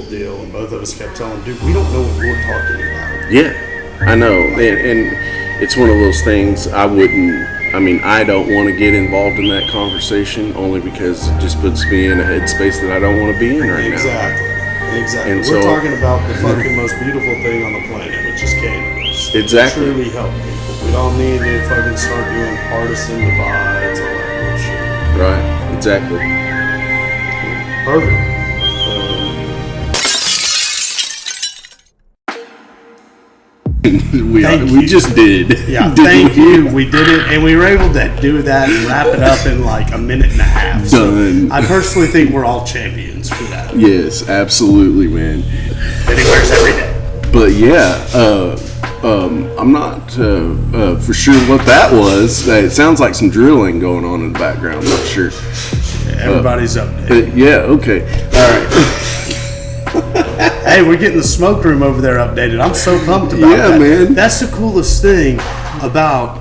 hypothetical deal, and both of us kept telling, dude, we don't know what we're talking about. Yeah, I know, and it's one of those things I don't want to get involved in that conversation only because it just puts me in a headspace that I don't want to be in right now. Exactly. And we're talking about the fucking most beautiful thing on the planet, which is cannabis. Exactly. To truly help people. We don't need to fucking start doing partisan divides, all that bullshit. Right, exactly. Perfect. we just did. Yeah, thank you. We did it, and we were able to do that and wrap it up in like a minute and a half. Done. So I personally think we're all champions for that. Yes, absolutely, man. That he wears every day. But yeah, I'm not for sure what that was. It sounds like some drilling going on in the background. I'm not sure. Everybody's updated. Yeah, okay. All right. Hey, we're getting the smoke room over there updated. I'm so pumped about that. Yeah, man. That's the coolest thing about,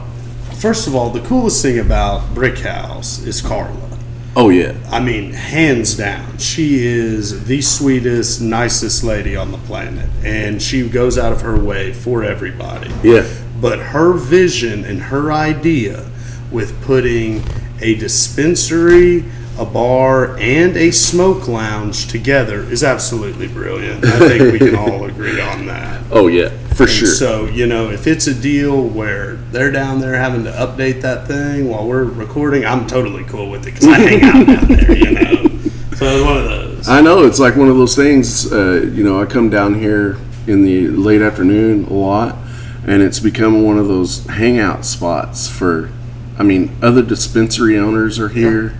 first of all, the coolest thing about Brick House is Carla. Oh, yeah. I mean, hands down, she is the sweetest, nicest lady on the planet. And she goes out of her way for everybody. Yeah. But her vision and her idea with putting a dispensary, a bar, and a smoke lounge together is absolutely brilliant. I think we can all agree on that. Oh, yeah, for sure. So, if it's a deal where they're down there having to update that thing while we're recording, I'm totally cool with it because I hang out down there, So it's one of those. I know, it's like one of those things, I come down here in the late afternoon a lot, and it's become one of those hangout spots for, other dispensary owners are here. Yeah.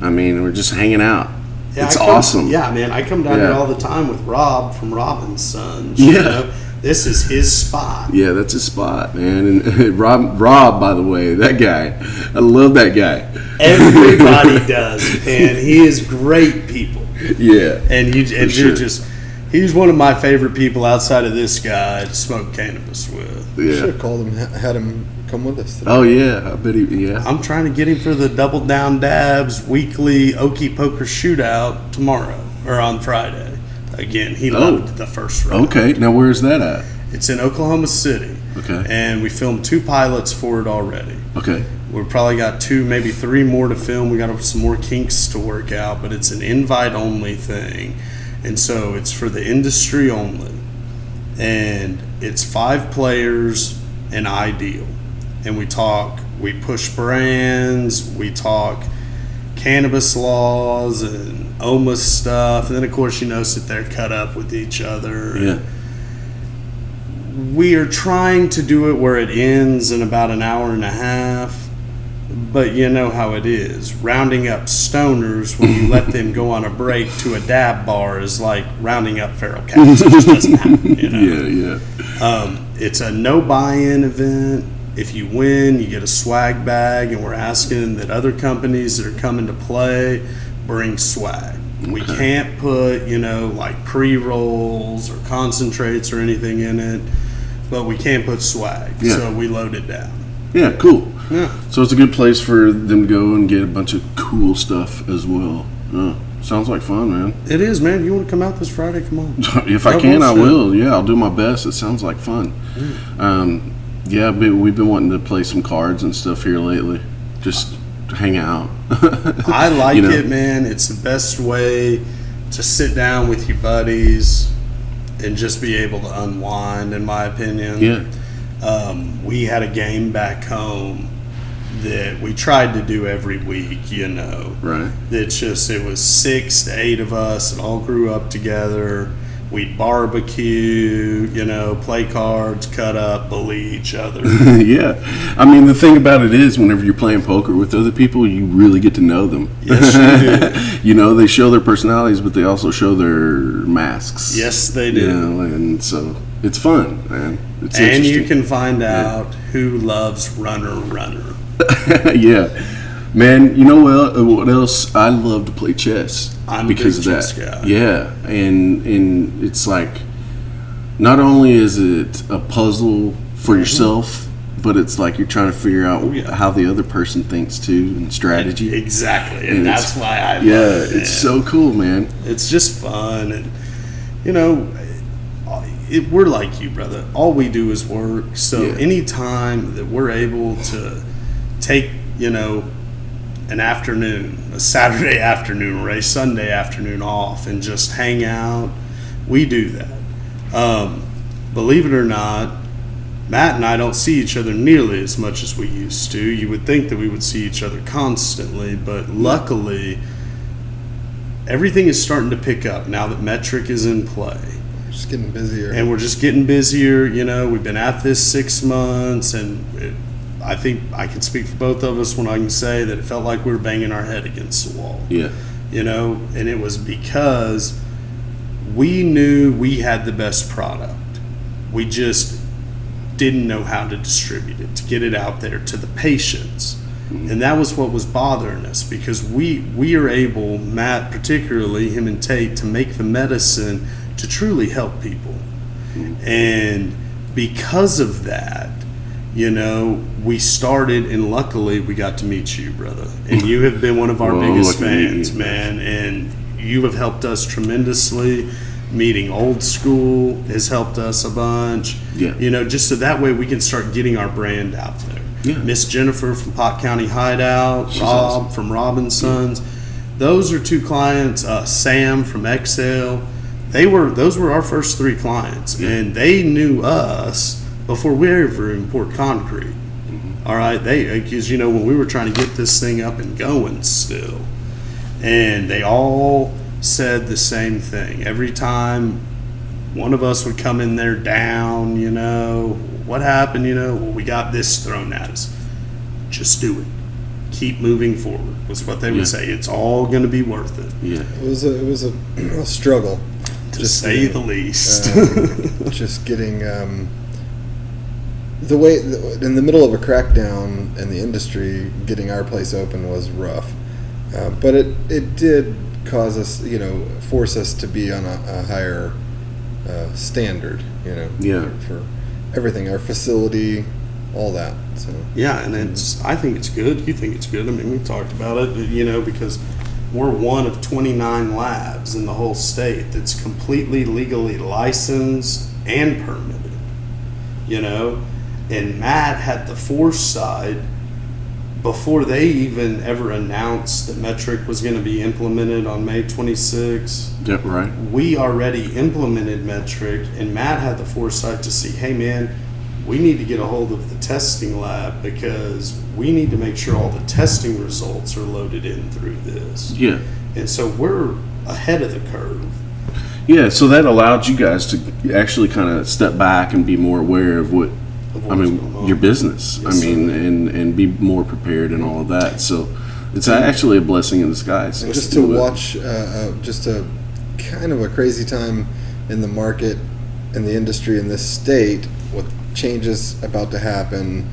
We're just hanging out. Yeah, it's awesome. Yeah, man. I come down here all the time with Rob from Robin's Sons. Yeah. This is his spot. Yeah, that's his spot, man. And Rob, by the way, that guy. I love that guy. Everybody does, man. He is great people. Yeah. He's one of my favorite people outside of this guy to smoke cannabis with. Yeah. Should have called him, had him come with us today. Oh, yeah. I bet yeah. I'm trying to get him for the Double Down Dabs weekly Okie Poker shootout tomorrow, or on Friday. Again, he loved the first round. Okay. Now, where's that at? It's in Oklahoma City. Okay. And we filmed 2 pilots for it already. Okay. We've probably got 2, maybe 3 more to film. We got some more kinks to work out, but it's an invite-only thing. And so it's for the industry only. And it's 5 players and ideal. And we push brands, we talk cannabis laws and OMA stuff. And then, of course, sit there cut up with each other. Yeah. We are trying to do it where it ends in about an hour and a half. But you know how it is. Rounding up stoners when you let them go on a break to a dab bar is like rounding up feral cats. It just doesn't happen, Yeah. It's a no buy-in event. If you win, you get a swag bag, and we're asking that other companies that are coming to play bring swag. Okay. We can't put, like pre-rolls or concentrates or anything in it, but we can put swag. Yeah. So we load it down. Yeah, cool. Yeah. So it's a good place for them to go and get a bunch of cool stuff as well. Sounds like fun, man. It is, man. You want to come out this Friday? Come on. If I can, I will. Yeah, I'll do my best. It sounds like fun. Yeah, we've been wanting to play some cards and stuff here lately. Just to hang out. I like it, man. It's the best way to sit down with your buddies and just be able to unwind, in my opinion. Yeah. We had a game back home that we tried to do every week, Right. It was 6 to 8 of us that all grew up together. We'd barbecue, play cards, cut up, bully each other. Yeah. The thing about it is whenever you're playing poker with other people, you really get to know them. Yes, you do. They show their personalities, but they also show their masks. Yes, they do. And so it's fun, man. It's and you can find out who loves Runner. Yeah. Man, what else? I love to play chess. I'm because a big chess guy. Yeah, and it's like, not only is it a puzzle for yourself, but it's like you're trying to figure out how the other person thinks too, and strategy. Exactly, and that's why I love it. Yeah, it's so cool, man. It's just fun, and you know, we're like you, brother. All we do is work. So anytime that we're able to take, you know, an afternoon, a Saturday afternoon or a Sunday afternoon off and just hang out, we do that. Believe it or not, Matt and I don't see each other nearly as much as we used to. You would think that we would see each other constantly, but luckily, everything is starting to pick up now that Metric is in play. We're just getting busier. And we're just getting busier. You know, we've been at this 6 months, and I think I can speak for both of us when I can say that it felt like we were banging our head against the wall. Yeah. You know, and it was because we knew we had the best product. We just didn't know how to distribute it, to get it out there to the patients. And that was what was bothering us, because we are able, Matt particularly, him and Tate, to make the medicine to truly help people. And because of that, you know, we started, and luckily we got to meet you, brother. And you have been one of our biggest fans, man. And you have helped us tremendously. Meeting Old School has helped us a bunch. Yeah. You know, just so that way we can start getting our brand out there. Yeah. Miss Jennifer from Pot County Hideout, She's Rob awesome. from Robinson's. Those are 2 clients. Sam from Excel. Those were our first 3 clients, and they knew us before we ever imported concrete. All right, because you know when we were trying to get this thing up and going still, and they all said the same thing. Every time one of us would come in there down, you know, what happened, you know, well, we got this thrown at us. Just do it. Keep moving forward was what they would say. It's all going to be worth it. Yeah. It was a struggle, To say the least. just getting the way in the middle of a crackdown in the industry, getting our place open was rough. But it did cause us, you know, force us to be on a higher standard, you know, for everything, our facility, all that. So Yeah, and I think it's good. You think it's good. I mean, we talked about it, you know, because we're one of 29 labs in the whole state that's completely legally licensed and permitted, you know, and Matt had the foresight before they even ever announced that Metric was going to be implemented on May 26th. Yeah, right. We already implemented Metric, and Matt had the foresight to see, hey man, we need to get a hold of the testing lab because we need to make sure all the testing results are loaded in through this. Yeah. And so we're ahead of the curve. Yeah, so that allowed you guys to actually kind of step back and be more aware of what, your business. Yes, I mean, and be more prepared and all of that. So it's actually a blessing in disguise. and just to watch, just a kind of a crazy time in the market, in the industry in this state, with changes about to happen.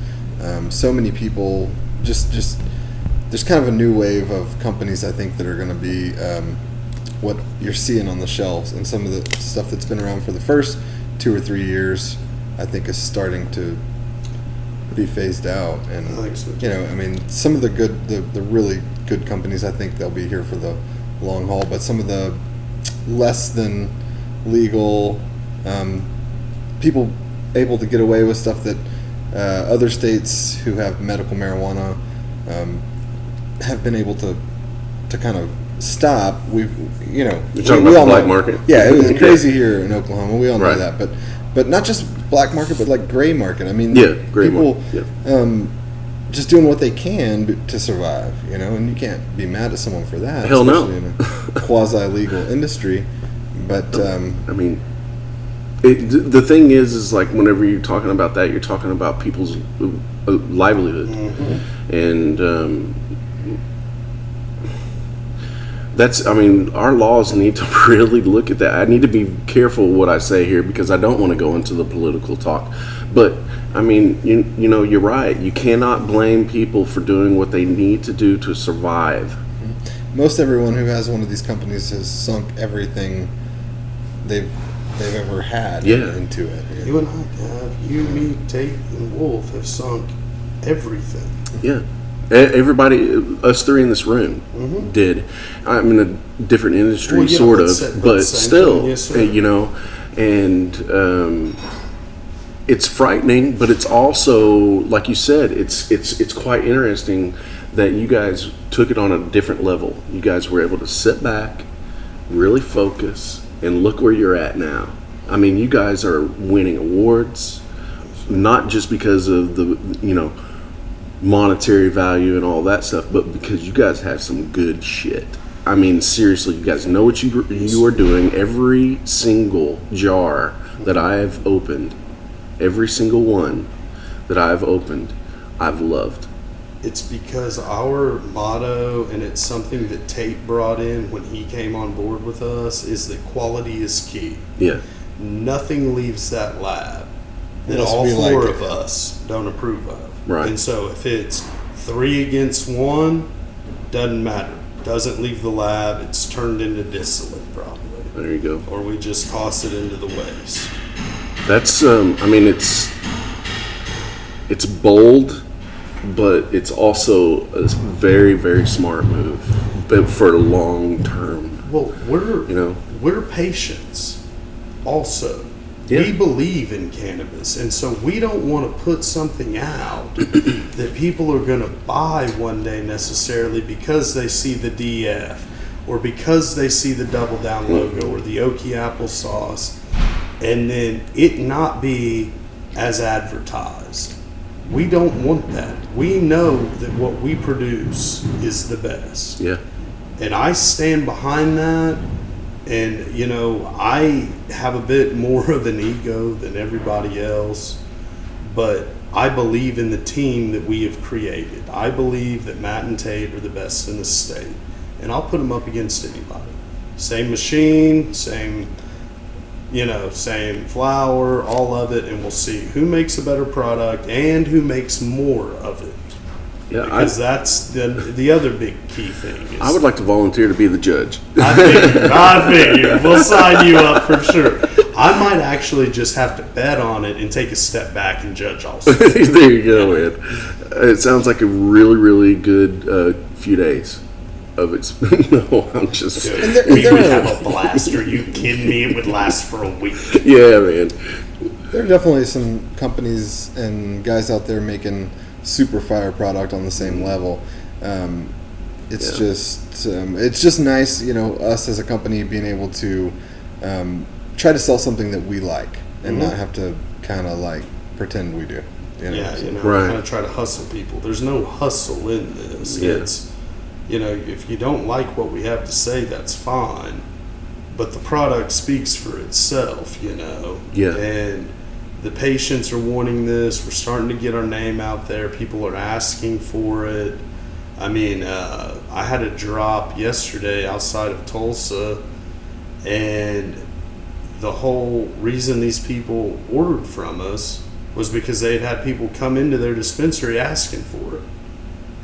So many people, just there's kind of a new wave of companies, I think, that are going to be what you're seeing on the shelves, and some of the stuff that's been around for the first 2 or 3 years, I think, is starting to be phased out. And I think so, too. you know, I mean, some of the good, the really good companies, I think they'll be here for the long haul. But some of the less than legal people able to get away with stuff that other states who have medical marijuana have been able to kind of stop. You're talking about the black market? Yeah, it was crazy here in Oklahoma. We all know Right. that, but not just black market, but like gray market. I mean, gray people market. Yeah. just doing what they can to survive, you know, and you can't be mad at someone for that. Hell no. Especially in a quasi-legal industry. But I mean, the thing is like whenever you're talking about that, you're talking about people's livelihood, and that's. I mean, our laws need to really look at that. I need to be careful what I say here because I don't want to go into the political talk, but. I mean, you know, you're right. You cannot blame people for doing what they need to do to survive. most everyone who has one of these companies has sunk everything they've ever had into it. Yeah. You and I have, you, me, Tate, and Wolf have sunk everything. Yeah. Everybody, us three in this room, did. I'm in a different industry, Well, yeah, sort but of, sa- but but same still, thing, yes, sir. you know, and it's frightening, but it's also, like you said, it's quite interesting that you guys took it on a different level. You guys were able to sit back, really focus, and look where you're at now. I mean, you guys are winning awards, not just because of the, you know, monetary value and all that stuff, but because you guys have some good shit. I mean, seriously, you guys know what you are doing. Every single jar that I've opened, every single one that I've opened, I've loved. It's because our motto, and it's something that Tate brought in when he came on board with us, is that quality is key. Yeah. Nothing leaves that lab that Must all be four like of it. us don't approve of. Right. And so if it's 3 against 1, doesn't matter. Doesn't leave the lab. It's turned into distillate probably. There you go. Or we just toss it into the waste. That's I mean, it's bold, but it's also a very, very smart move, but for long term. Well, You know? we're patients also. Yeah. We believe in cannabis, and so we don't want to put something out that people are going to buy one day necessarily because they see the DF or because they see the Double Down logo or the Okie applesauce, and then it not be as advertised. We don't want that. We know that what we produce is the best. Yeah. And I stand behind that. And, you know, I have a bit more of an ego than everybody else, but I believe in the team that we have created. I believe that Matt and Tate are the best in the state, and I'll put them up against anybody. Same machine, same flour, all of it, and we'll see who makes a better product and who makes more of it. Yeah. Because that's the other big key thing. Is I would like to volunteer to be the judge. I figure. We'll sign you up for sure. I might actually just have to bet on it and take a step back and judge also. There you go, man. It sounds like a really, really good few days of it. No, I'm just. We would have a blast. Are you kidding me? It would last for a week. Yeah, man. There are definitely some companies and guys out there making super fire product on the same level. It's just nice, you know, us as a company being able to try to sell something that we like and not have to kind of like pretend we do. You know? Yeah, you know, Right. kind of try to hustle people. There's no hustle in this. Yeah. It's, you know, if you don't like what we have to say, that's fine. But the product speaks for itself, you know. Yeah. And the patients are wanting this. We're starting to get our name out there. People are asking for it. I mean, I had a drop yesterday outside of Tulsa, and the whole reason these people ordered from us was because they had people come into their dispensary asking for it.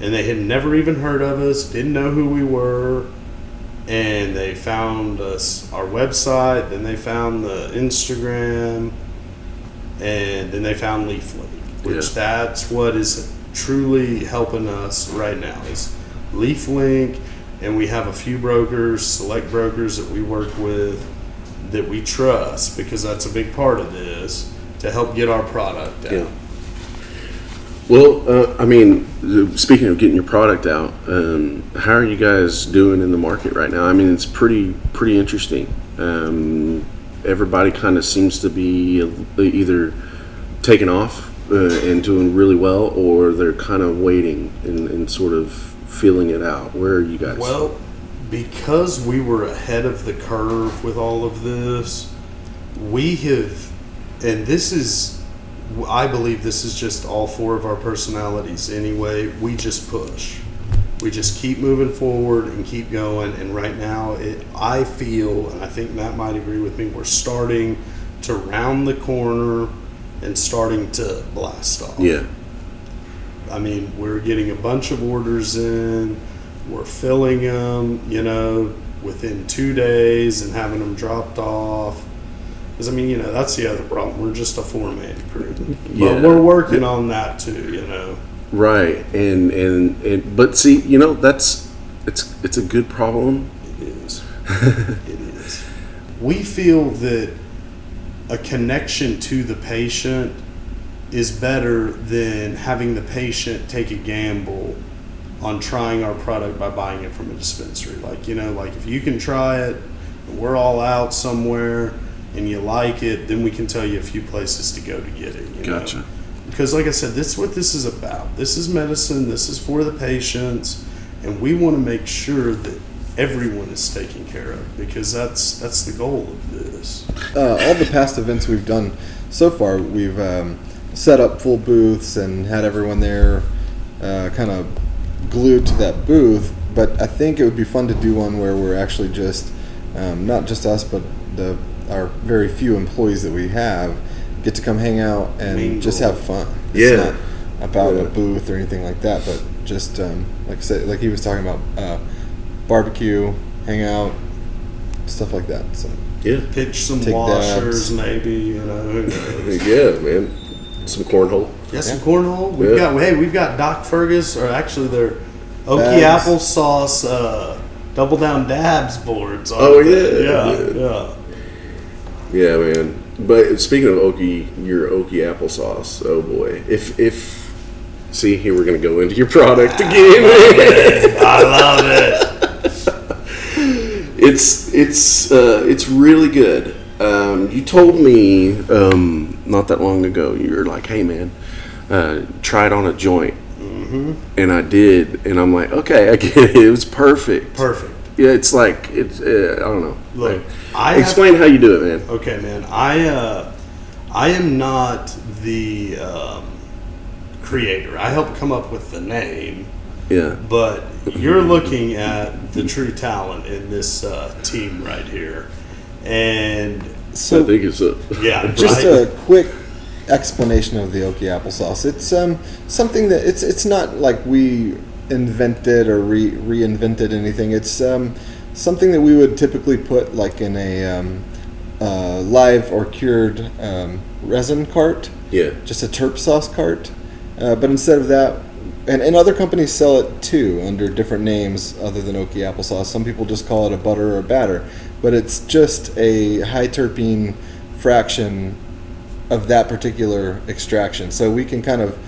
And they had never even heard of us, didn't know who we were, and they found us, our website, then they found the Instagram, and then they found LeafLink, which that's what is truly helping us right now is LeafLink, and we have a few brokers, select brokers that we work with that we trust, because that's a big part of this, to help get our product out. Yeah. Well, I mean, speaking of getting your product out, how are you guys doing in the market right now? I mean, it's pretty interesting. Everybody kind of seems to be either taking off and doing really well, or they're kind of waiting and sort of feeling it out. Where are you guys? Well, because we were ahead of the curve with all of this, we have, and this is, I believe this is just all four of our personalities anyway, we just push. We just keep moving forward and keep going, and right now I feel, and I think Matt might agree with me, we're starting to round the corner and starting to blast off. Yeah. I mean, we're getting a bunch of orders in, we're filling them, you know, within 2 days and having them dropped off. Because, I mean, you know, that's the other problem. We're just a four-man crew. Yeah. But we're working on that too, you know. Right, and but see, it's a good problem. It is. It is. We feel that a connection to the patient is better than having the patient take a gamble on trying our product by buying it from a dispensary. Like if you can try it, and we're all out somewhere, and you like it, then we can tell you a few places to go to get it. Gotcha. Because like I said, this is what this is about. This is medicine. This is for the patients, and we want to make sure that everyone is taken care of, because that's the goal of this. All the past events we've done so far, we've set up full booths and had everyone there kind of glued to that booth. But I think it would be fun to do one where we're actually just, not just us, but our very few employees that we have get to come hang out and just have fun. It's not about a booth or anything like that, but just like I said, like he was talking about, barbecue, hang out, stuff like that. So pitch some washers, maybe. Who knows? Yeah, man. Some cornhole. Yeah, some cornhole. We've got Doc Ferguson, or actually their Okie applesauce double down dabs boards. Yeah, man. But speaking of your Okie applesauce, oh boy, if see here we're gonna go into your product again. I love it. It's really good. You told me not that long ago, you were like, hey man, try it on a joint. Mm-hmm. And I did, and I'm like, okay, I get it. It was perfect. Yeah, it's like I don't know. Look, explain how you do it, man. Okay, man. I am not the creator. I helped come up with the name. Yeah. But you're looking at the true talent in this team right here, and so I think it's just a quick explanation of the Okie applesauce. It's something that it's not like we invented or reinvented anything. It's something that we would typically put like in a live or cured resin cart. Yeah. Just a terp sauce cart. But instead of that, and other companies sell it too under different names other than Okie applesauce. Some people just call it a butter or a batter, but it's just a high terpene fraction of that particular extraction. So we can kind of,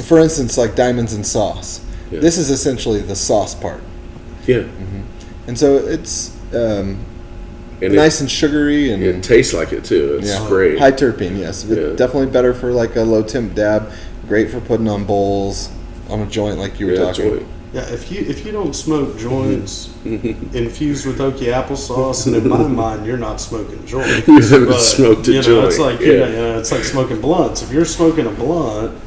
for instance, like diamonds in sauce. Yeah. This is essentially the sauce part. Yeah. Mm-hmm. And so it's nice and sugary, and it tastes like it too. It's great. High terpene, yes. Definitely better for like a low temp dab. Great for putting on bowls, on a joint like you were talking. Joint. Yeah, if you don't smoke joints infused with Okie applesauce, and in my mind, you're not smoking joints. You haven't smoked a joint. It's like it's like smoking blunts. If you're smoking a blunt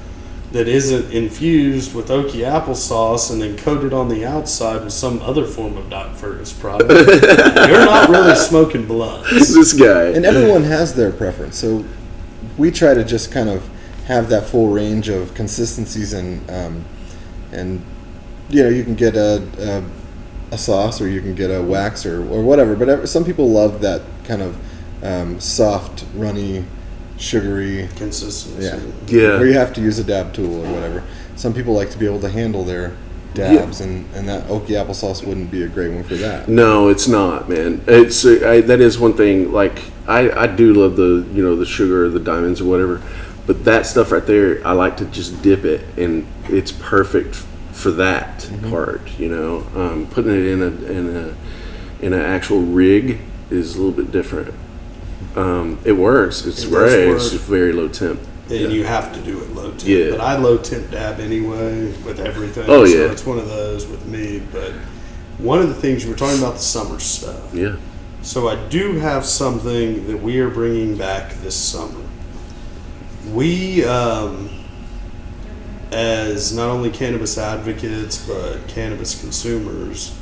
that isn't infused with Okie applesauce and then coated on the outside with some other form of Doc Ferguson product, you're not really smoking blunts. This guy. And everyone has their preference, so we try to just kind of have that full range of consistencies, and you can get a sauce, or you can get a wax, or whatever. But some people love that kind of soft, runny, sugary consistency. Yeah. Where you have to use a dab tool or whatever. Some people like to be able to handle their dabs, and that Okie applesauce wouldn't be a great one for that. No, it's not, man. It's that is one thing. Like I do love the sugar, or the diamonds, or whatever. But that stuff right there, I like to just dip it, and it's perfect for that part. Putting it in an actual rig is a little bit different. It works. It's great. It's very low temp. And you have to do it low temp. Yeah. But I low temp dab anyway with everything. Oh, so it's one of those with me. But one of the things you were talking about, the summer stuff. Yeah. So I do have something that we are bringing back this summer. We, as not only cannabis advocates, but cannabis consumers,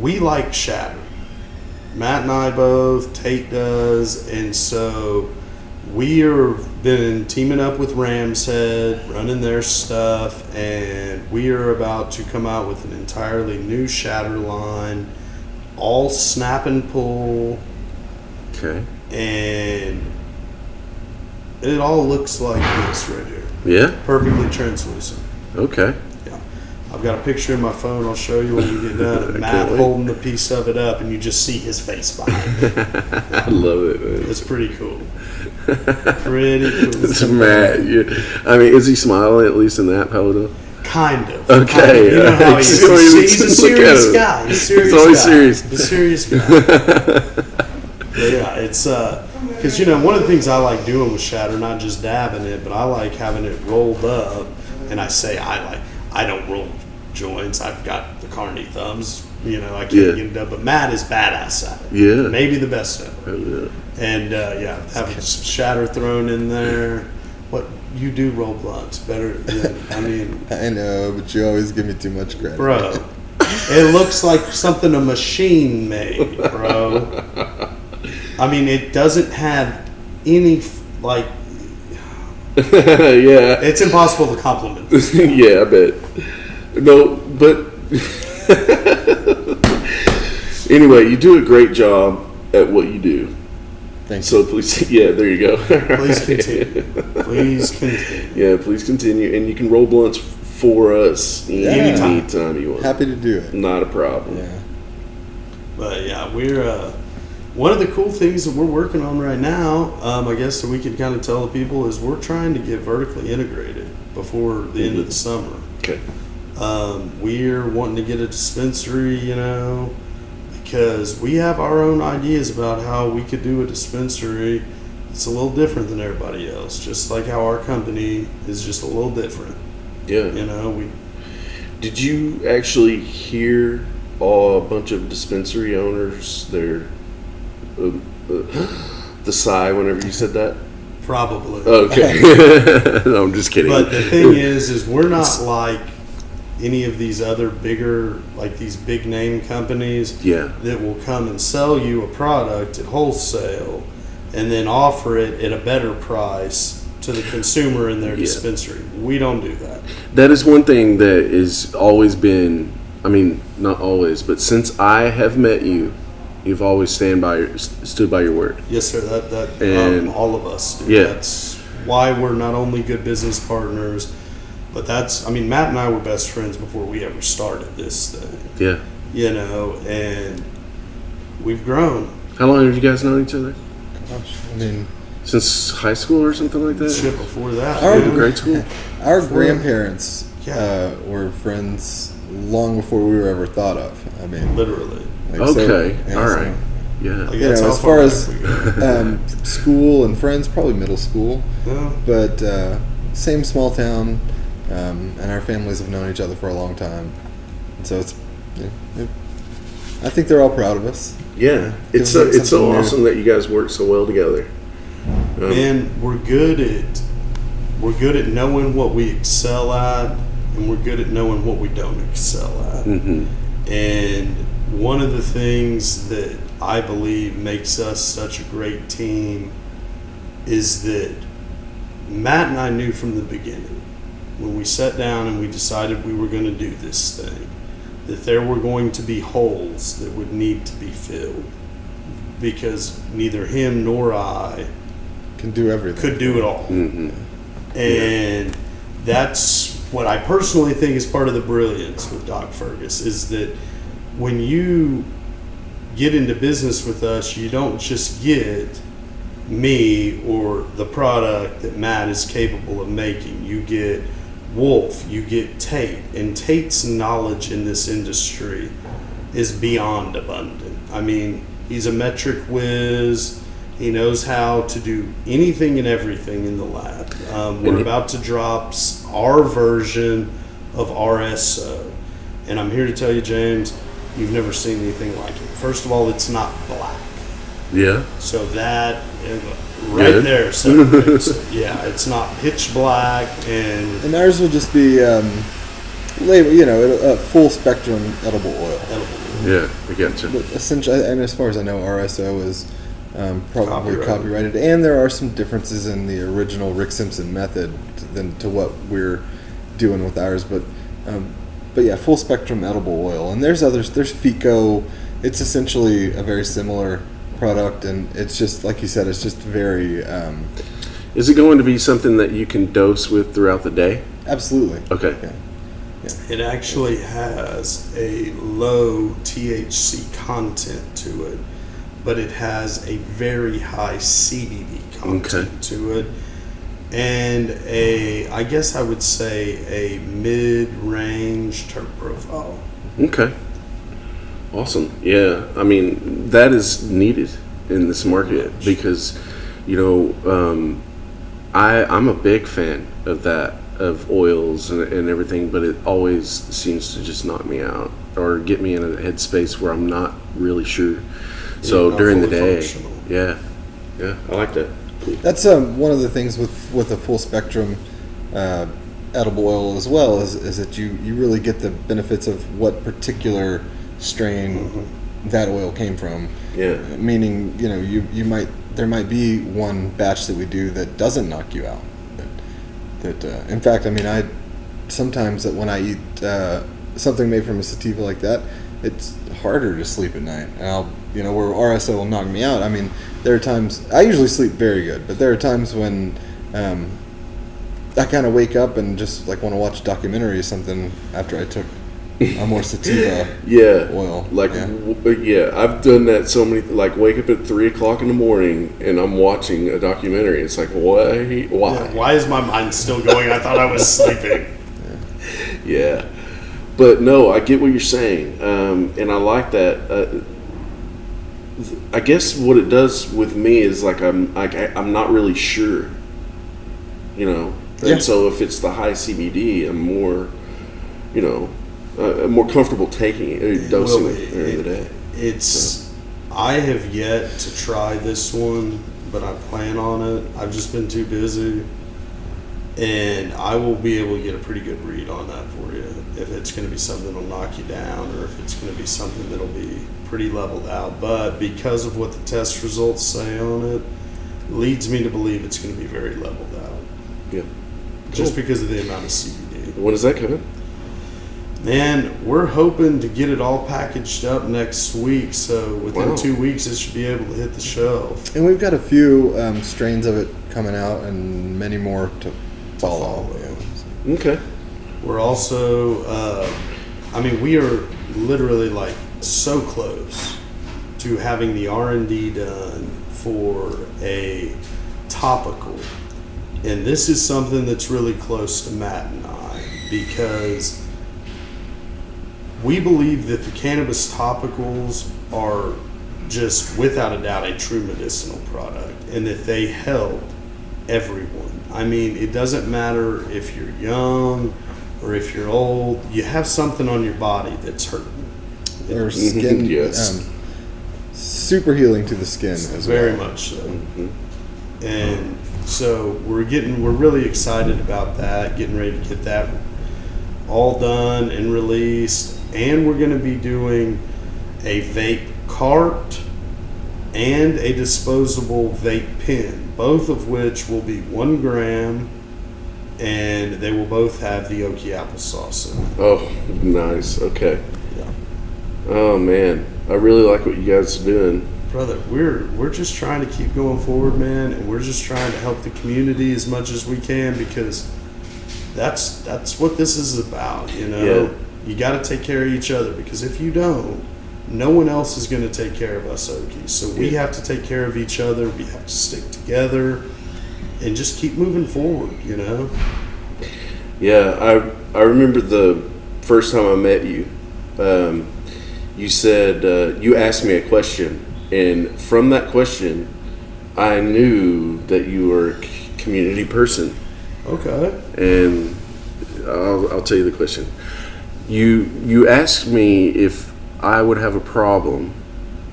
we like shatter. Matt and I both, Tate does, and so we have been teaming up with Ram's Head, running their stuff, and we are about to come out with an entirely new shatter line, all snap and pull. Okay. And it all looks like this right here. Yeah. Perfectly translucent. Okay. Yeah. I've got a picture in my phone. I'll show you when we get done. Of Matt holding a piece of it up, and you just see his face behind it. I love it, man. It's pretty cool. Pretty cool. It's Matt. Yeah. I mean, is he smiling at least in that photo? Kind of. Okay. You know how he is. He's a serious guy. He's He's always serious. He's a serious guy. But yeah, it's because one of the things I like doing with shatter, not just dabbing it, but I like having it rolled up. And I say I don't roll joints. I've got the carny thumbs. I can't get it done. But Matt is badass at it. Yeah. Maybe the best ever. Oh, yeah. And having some shatter thrown in there. What you do roll blunts better than, I know, but you always give me too much credit. Bro, it looks like something a machine made, bro. It doesn't have any, Yeah. it's impossible to compliment. Yeah, I bet. No, but anyway, you do a great job at what you do. Thank you. So please, there you go. Please continue. Please continue. Yeah, please continue. And you can roll blunts for us anytime you want. Happy to do it. Not a problem. Yeah. But yeah, we're one of the cool things that we're working on right now, I guess that we could kind of tell the people, is we're trying to get vertically integrated before the end of the summer. Okay. We're wanting to get a dispensary, because we have our own ideas about how we could do a dispensary. It's a little different than everybody else, just like how our company is just a little different. Yeah. Did you actually hear a bunch of dispensary owners their the sigh whenever you said that? Probably. Okay. No, I'm just kidding. But the thing is we're not like any of these other bigger, like these big name companies that will come and sell you a product at wholesale and then offer it at a better price to the consumer in their dispensary. We don't do that. That is one thing that has always been, not always, but since I have met you, you've always stood by your word. Yes, sir. That all of us do. Yeah. That's why we're not only good business partners, but Matt and I were best friends before we ever started this thing. Yeah. And we've grown. How long have you guys known each other? Gosh, since high school or something like that? Shit, before that. Grade school? Our grandparents were friends long before we were ever thought of. Literally. Okay. All right. Yeah. As far as school and friends, probably middle school. Yeah. But same small town, and our families have known each other for a long time. And so I think they're all proud of us. Yeah. It's so awesome that you guys work so well together. And we're good at knowing what we excel at, and we're good at knowing what we don't excel at. Mm-hmm. And one of the things that I believe makes us such a great team is that Matt and I knew from the beginning, when we sat down and we decided we were going to do this thing, that there were going to be holes that would need to be filled, because neither him nor I could do everything. Could do it all. Mm-hmm. And that's what I personally think is part of the brilliance with Doc Fergus, is that when you get into business with us, you don't just get me or the product that Matt is capable of making. You get Wolf, you get Tate, and Tate's knowledge in this industry is beyond abundant. He's a metric whiz. He knows how to do anything and everything in the lab. We're about to drop our version of RSO. And I'm here to tell you, James, you've never seen anything like it. First of all, it's not black. Yeah. So that there separates it. Yeah, it's not pitch black. And ours will just be a full spectrum edible oil. Yeah, I gotcha. But essentially, and as far as I know, RSO is probably copyrighted, and there are some differences in the original Rick Simpson method than to what we're doing with ours. But yeah, full spectrum edible oil, and there's others. There's FICO. It's essentially a very similar product, and it's just like you said. It's just very Is it going to be something that you can dose with throughout the day? Absolutely. Okay. Yeah. It actually has a low THC content to it, but it has a very high CBD content to it, and I guess I would say a mid-range terp profile. Okay. Awesome. Yeah. I mean, that is needed in this market because, I'm a big fan of that, of oils and everything, but it always seems to just knock me out or get me in a headspace where I'm not really sure. So during the day, yeah, I like that. Cool. That's one of the things with a full spectrum edible oil as well is that you really get the benefits of what particular strain that oil came from. Yeah. Meaning, there might be one batch that we do that doesn't knock you out. In fact, I mean, I sometimes that when I eat something made from a sativa like that, it's harder to sleep at night. And where RSO will knock me out. I mean, there are times I usually sleep very good, but there are times when I kind of wake up and just like want to watch a documentary or something after I took a more sativa oil. I've done that so many. Like, wake up at 3:00 in the morning and I'm watching a documentary. It's like, why? Yeah, why is my mind still going? I thought I was sleeping. Yeah, but no, I get what you're saying, and I like that. I guess what it does with me is like I'm not really sure, and so if it's the high CBD, I'm more, more comfortable taking it, dosing it during the day. I have yet to try this one, but I plan on it. I've just been too busy, and I will be able to get a pretty good read on that for you. If it's going to be something that'll knock you down, or if it's going to be something that'll be pretty leveled out. But because of what the test results say on it, leads me to believe it's going to be very leveled out. Yeah. Just because of the amount of CBD. When is that coming? Man, we're hoping to get it all packaged up next week. So within 2 weeks, it should be able to hit the shelf. And we've got a few strains of it coming out, and many more to follow. Yeah. Okay. We're also, we are literally like so close to having the R&D done for a topical. And this is something that's really close to Matt and I, because we believe that the cannabis topicals are just without a doubt a true medicinal product, and that they help everyone. I mean, it doesn't matter if you're young or if you're old, you have something on your body that's hurting. Or skin, yes. Super healing to the skin as well. Very much so. Mm-hmm. And so we're really excited about that, getting ready to get that all done and released. And we're going to be doing a vape cart and a disposable vape pen, both of which will be 1 gram, and they will both have the Oki applesauce in it. Oh, nice. Okay. Yeah. Oh man, I really like what you guys are doing. Brother, we're just trying to keep going forward, man, and we're just trying to help the community as much as we can, because that's what this is about, Yeah. You got to take care of each other, because if you don't, no one else is going to take care of us Okies. So we have to take care of each other. We have to stick together and just keep moving forward, Yeah, I remember the first time I met you. You said you asked me a question, and from that question, I knew that you were a community person. Okay. And I'll tell you the question. You asked me if I would have a problem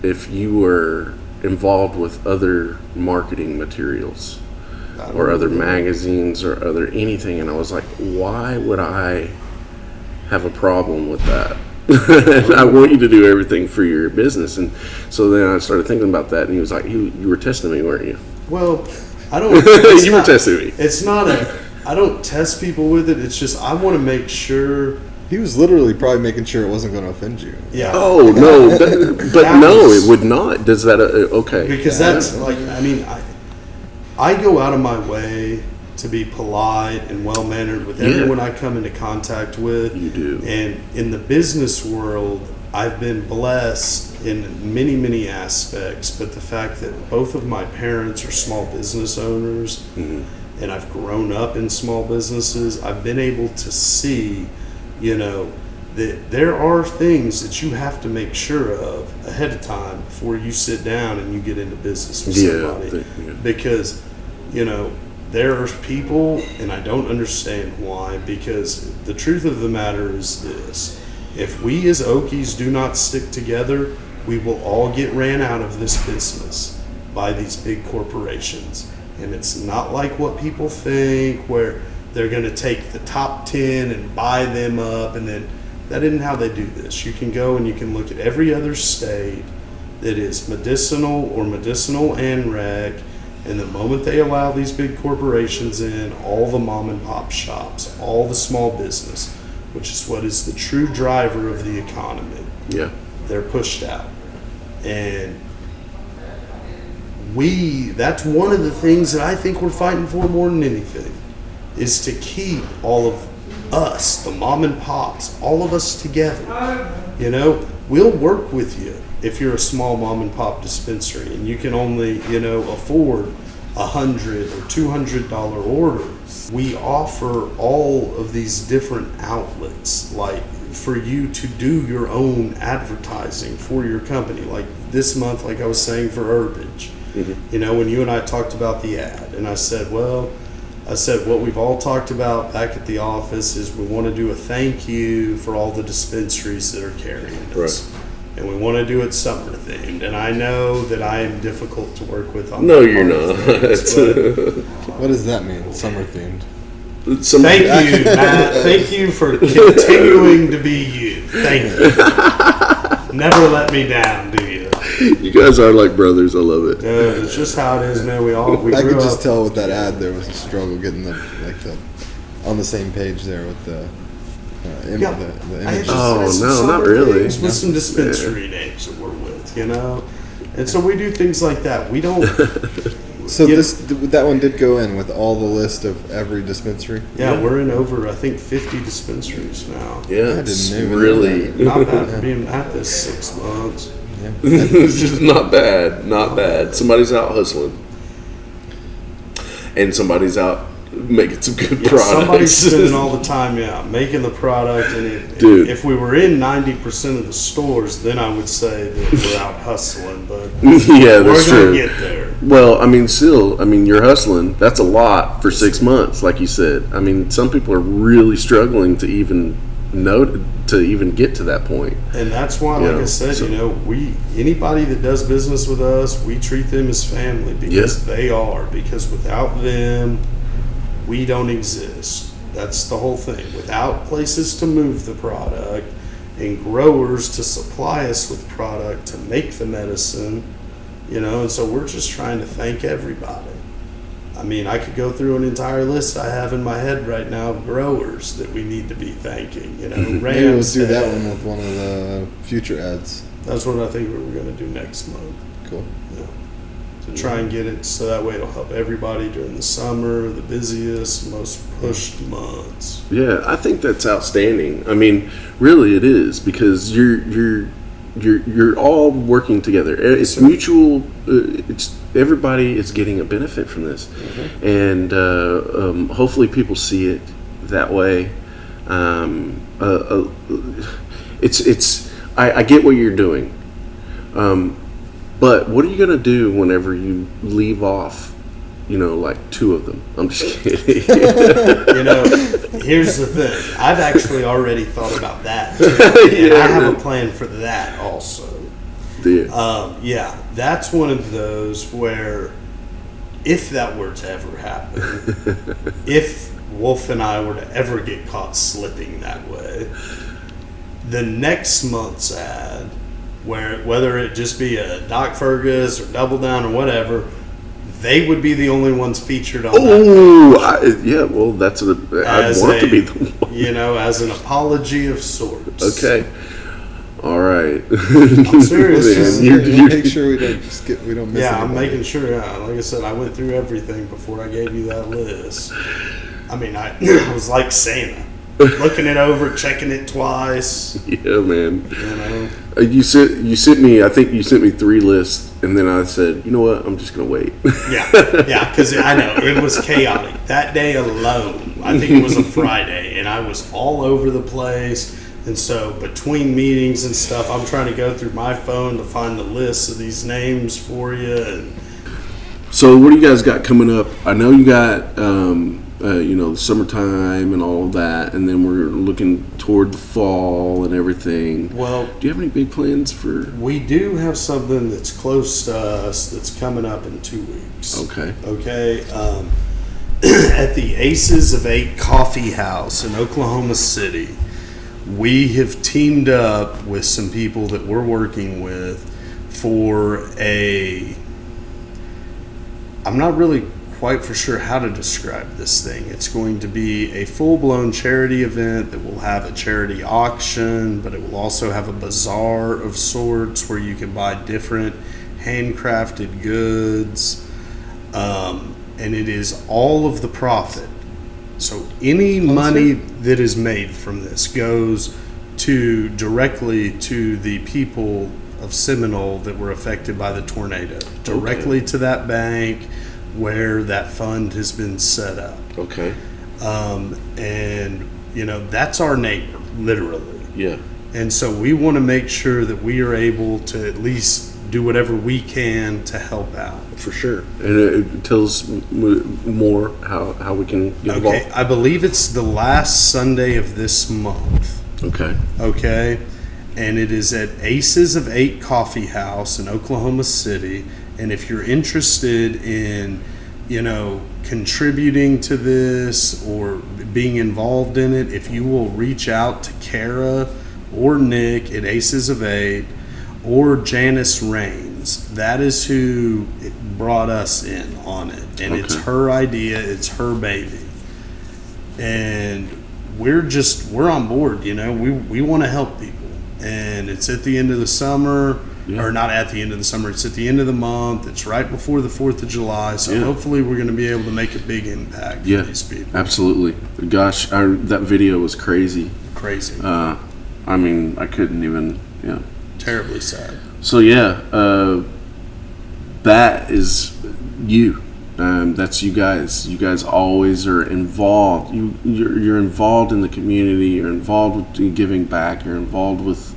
if you were involved with other marketing materials or other magazines or other anything, and I was like, why would I have a problem with that? I want you to do everything for your business. And so then I started thinking about that, and he was like, you were testing me, weren't you? Well, I don't. You were testing me. It's not I don't test people with it. It's just I want to make sure. He was literally probably making sure it wasn't going to offend you. Yeah. Oh no, it would not. Does that okay? Because that's like, I go out of my way to be polite and well-mannered with everyone I come into contact with. You do. And in the business world, I've been blessed in many, many aspects, but the fact that both of my parents are small business owners, and I've grown up in small businesses, I've been able to see, that there are things that you have to make sure of ahead of time before you sit down and you get into business with somebody. Because, there are people, and I don't understand why, because the truth of the matter is this. If we as Okies do not stick together, we will all get ran out of this business by these big corporations. And it's not like what people think, where they're going to take the top 10 and buy them up, and then that isn't how they do this. You can go and you can look at every other state that is medicinal or medicinal and rec, and the moment they allow these big corporations in, all the mom and pop shops, all the small business, which is what is the true driver of the economy, they're pushed out. And that's one of the things that I think we're fighting for more than anything, is to keep all of us, the mom and pops, all of us together. We'll work with you if you're a small mom and pop dispensary and you can only, afford $100 or $200 orders. We offer all of these different outlets, like for you to do your own advertising for your company. Like this month, like I was saying for Herbage, when you and I talked about the ad, and I said what we've all talked about back at the office is we want to do a thank you for all the dispensaries that are carrying us. Right. And we want to do it summer themed. And I know that I am difficult to work with on you're not. What does that mean, summer themed? Thank you, Matt. Thank you for continuing to be you. Thank you. Never let me down, do you? You guys are like brothers. I love it. It's just how it is, man. I could just tell with that ad there was a struggle getting the on the same page there with the images. No, not really. With some dispensary names that we're with, and so we do things like that. We don't. So that one did go in with all the list of every dispensary. Yeah, we're in over, I think, 50 dispensaries now. Yeah, it's really not bad for being at this 6 months. Yeah. It's just not bad. Somebody's out hustling, and somebody's out making some good products. Somebody's spending all the time, making the product. And if we were in 90% of the stores, then I would say that we're out hustling. But that's we're true. Gonna get there. Well, still, you're hustling. That's a lot for 6 months, like you said. Some people are really struggling to even get to that point. And that's why, like I said, anybody that does business with us, we treat them as family because they are. Because without them, we don't exist. That's the whole thing. Without places to move the product and growers to supply us with product to make the medicine, and so we're just trying to thank everybody. I could go through an entire list I have in my head right now of growers that we need to be thanking. Maybe we'll do that one with one of the future ads. That's what I think we're going to do next month. Cool. Yeah. To try and get it so that way it'll help everybody during the summer, the busiest, most pushed months. Yeah, I think that's outstanding. Really it is, because you're all working together. It's mutual. Everybody is getting a benefit from this, and hopefully people see it that way. I get what you're doing, but what are you gonna do whenever you leave off? Like 2 of them. I'm just kidding. Here's the thing. I've actually already thought about that too, and I have a plan for that also. That's one of those where, if that were to ever happen, if Wolf and I were to ever get caught slipping that way, the next month's ad, whether it just be a Doc Fergus or Double Down or whatever, they would be the only ones featured on that. That's I'd want to be the one. As an apology of sorts. Okay. All right. I'm serious. Man, Make sure we don't miss. Yeah, I'm anybody. making sure. Like I said, I went through everything before I gave you that list. I mean, I was like Santa, looking it over, checking it twice. Yeah, man. You know. You sent me. I think you sent me 3 lists, and then I said, you know what? I'm just gonna wait. Yeah, because I know it was chaotic that day alone. I think it was a Friday, and I was all over the place. And so between meetings and stuff, I'm trying to go through my phone to find the list of these names for you. And So what do you guys got coming up? I know you got, the summertime and all of that, and then we're looking toward the fall and everything. well, Do you have any big plans for? we do have something that's close to us that's coming up in 2 weeks. Okay. Okay. At the Aces of 8 Coffee House in Oklahoma City, we have teamed up with some people that we're working with for I'm not really quite for sure how to describe this thing. It's going to be a full-blown charity event that will have a charity auction, but it will also have a bazaar of sorts where you can buy different handcrafted goods. And it is all of the profit. So any money that is made from this goes directly to the people of Seminole that were affected by the tornado, directly to that bank where that fund has been set up. Okay. And that's our neighbor, literally. Yeah. And so we want to make sure that we are able to at least do whatever we can to help out. For sure. And it tells more how we can get involved. Okay, I believe it's the last Sunday of this month. Okay, and it is at Aces of 8 Coffee House in Oklahoma City. And if you're interested in, contributing to this or being involved in it, if you will reach out to Kara or Nick at Aces of 8 or Janice Rains, that is who brought us in on it. And it's her idea, it's her baby. And we're on board, we want to help people. And it's at the end of the summer, or not at the end of the summer, it's at the end of the month. It's right before the 4th of July. So hopefully we're going to be able to make a big impact for these people. Absolutely. Gosh, that video was crazy. Crazy. I couldn't even, Terribly sad. So that is you. That's you guys. You guys always are involved. You're involved in the community. You're involved with giving back. You're involved with,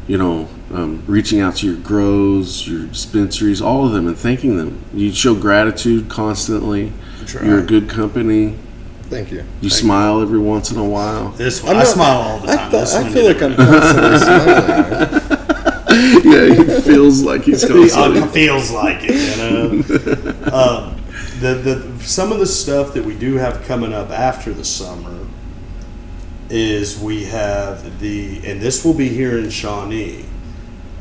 reaching out to your grows, your dispensaries, all of them, and thanking them. You show gratitude constantly. You're a good company. Thank you. You smile every once in a while. I smile all the time. I feel like I'm constantly smiling. Yeah, he feels like he's constantly. Feels like it, some of the stuff that we do have coming up after the summer is we have and this will be here in Shawnee,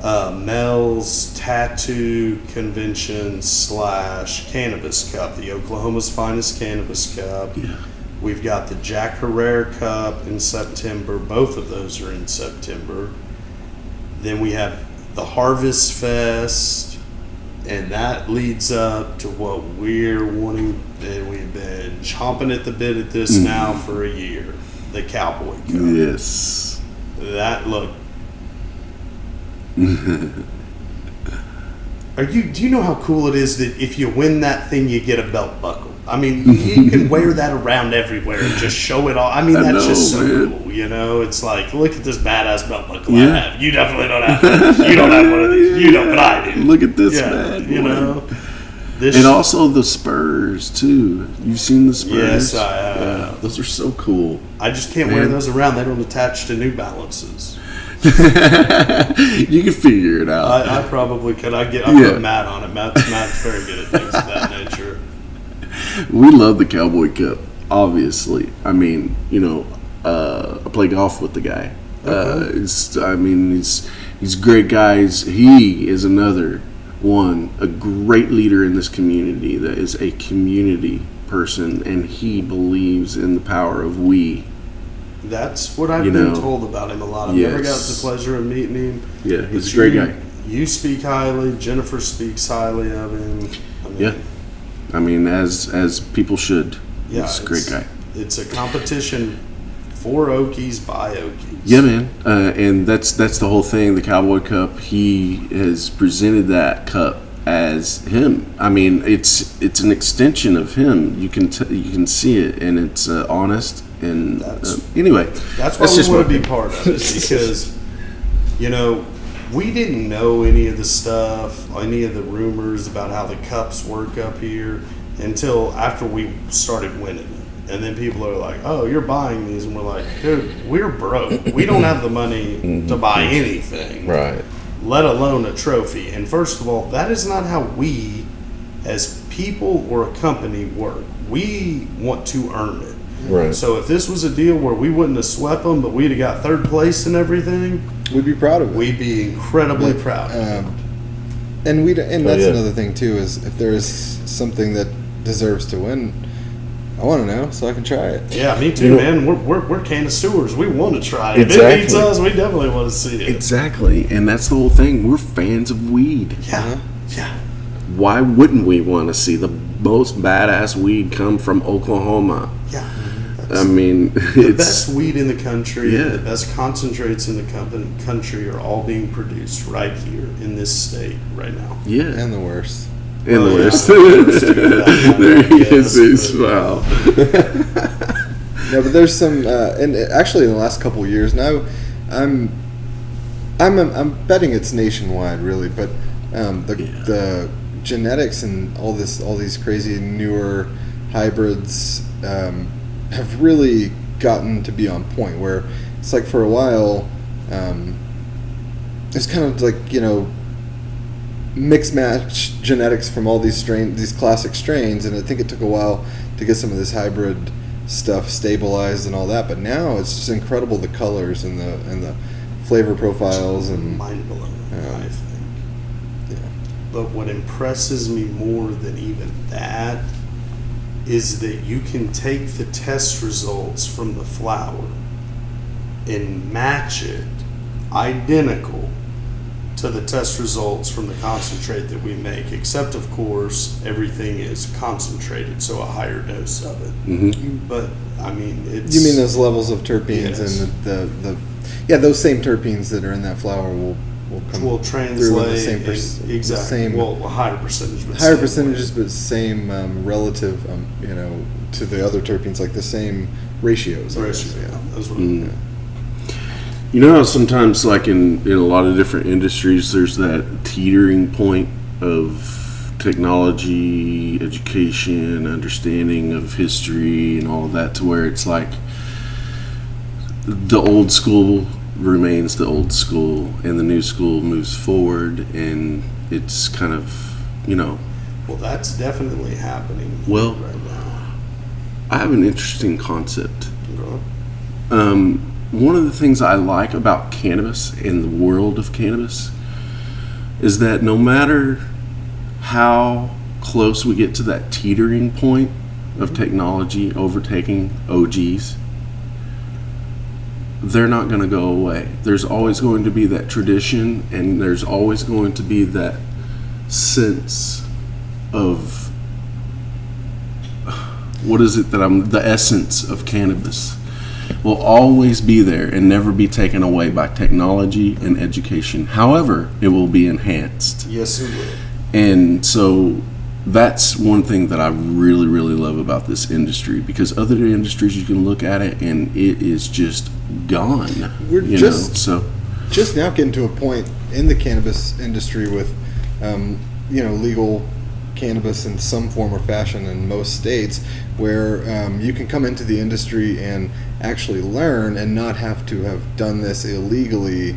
Mel's Tattoo Convention / Cannabis Cup, the Oklahoma's Finest Cannabis Cup. Yeah. We've got the Jack Herrera Cup in September. Both of those are in September. Then we have the Harvest Fest, and that leads up to what we're wanting, and we've been chomping at the bit at this now for a year, the Cowboy Cup. Yes. That look. Do you know how cool it is that if you win that thing, you get a belt buckle? I mean, you can wear that around everywhere and just show it all. I mean, that's just so cool, It's like, look at this badass belt buckle I have. You definitely don't have one. You don't have one of these. You don't, but I do. Look at this, man. This and also the spurs, too. You've seen the spurs? Yes, I have. Yeah, those are so cool. I just can't wear those around. They don't attach to New Balances. You can figure it out. I probably could. I put Matt on it. Matt's very good at things of that nature. We love the Cowboy Cup, obviously. I mean, I play golf with the guy. He's a great guy. He is another one, a great leader in this community that is a community person, and he believes in the power of we. That's what I've You been know, told about him a lot. I've never got yes. the pleasure of meeting him. Yeah, he's But a great guy. You speak highly. Jennifer speaks highly of him. I mean, Yeah. I mean, as people should. Yeah, He's a great guy. It's a competition for Okies by Okies. Yeah, man. And that's the whole thing. The Cowboy Cup. He has presented that cup as him. I mean, it's an extension of him. You can see it, and it's honest. And anyway, that's why we want to be part of it, because we didn't know any of the stuff, any of the rumors about how the cups work up here until after we started winning it. And then people are like, "Oh, you're buying these," and we're like, "Dude, we're broke. We don't have the money to buy anything, right? Let alone a trophy." And first of all, that is not how we, as people or a company, work. We want to earn it. Right. So if this was a deal where we wouldn't have swept them, but we'd have got third place and everything, we'd be proud of it. we'd be incredibly proud. And that's another thing too, is if there is something that deserves to win, I want to know so I can try it. Yeah, me too, man. We're connoisseurs. We want to try it. Exactly. If it beats us, we definitely want to see it. Exactly, and that's the whole thing. We're fans of weed. Yeah, yeah. Why wouldn't we want to see the most badass weed come from Oklahoma? Yeah. I mean, The best weed in the country, Yeah. the best concentrates in the country are all being produced right here in this state right now. Yeah, And the worst. in the Well, West. yeah. There he Yes, is. but- Wow. No, but there's some, and actually in the last couple of years now, I'm betting it's nationwide, really. But the genetics and all these crazy newer hybrids have really gotten to be on point. Where it's like for a while, it's kind of like mix match genetics from all these classic strains, and I think it took a while to get some of this hybrid stuff stabilized and all that. But now it's just incredible, the colors and the flavor profiles and mind blowing, I think. yeah. But what impresses me more than even that is that you can take the test results from the flower and match it identical to the test results from the concentrate that we make, except of course everything is concentrated, so a higher dose of it. Mm-hmm. But I mean, it's You mean those levels of terpenes Yes. and those same terpenes that are in that flower will come will through with translate the same exactly. same Well, a higher percentage, but higher same percentages, way. but same relative, to the other terpenes, like the same ratios. I guess, Ratio, yeah. that's what Mm. You know how sometimes, like in a lot of different industries, there's that teetering point of technology, education, understanding of history, and all of that, to where it's like the old school remains the old school, and the new school moves forward, and it's kind of, Well, that's definitely happening Well, right now. I have an interesting concept. Go. One of the things I like about cannabis and the world of cannabis is that no matter how close we get to that teetering point of technology overtaking OGs, they're not going to go away. There's always going to be that tradition, and there's always going to be that sense of the essence of cannabis will always be there and never be taken away by technology and education. However, it will be enhanced. Yes, it will. And so that's one thing that I really, really love about this industry, because other industries, you can look at it and it is just gone. We're just so now getting to a point in the cannabis industry with, legal cannabis in some form or fashion in most states, where you can come into the industry and actually learn and not have to have done this illegally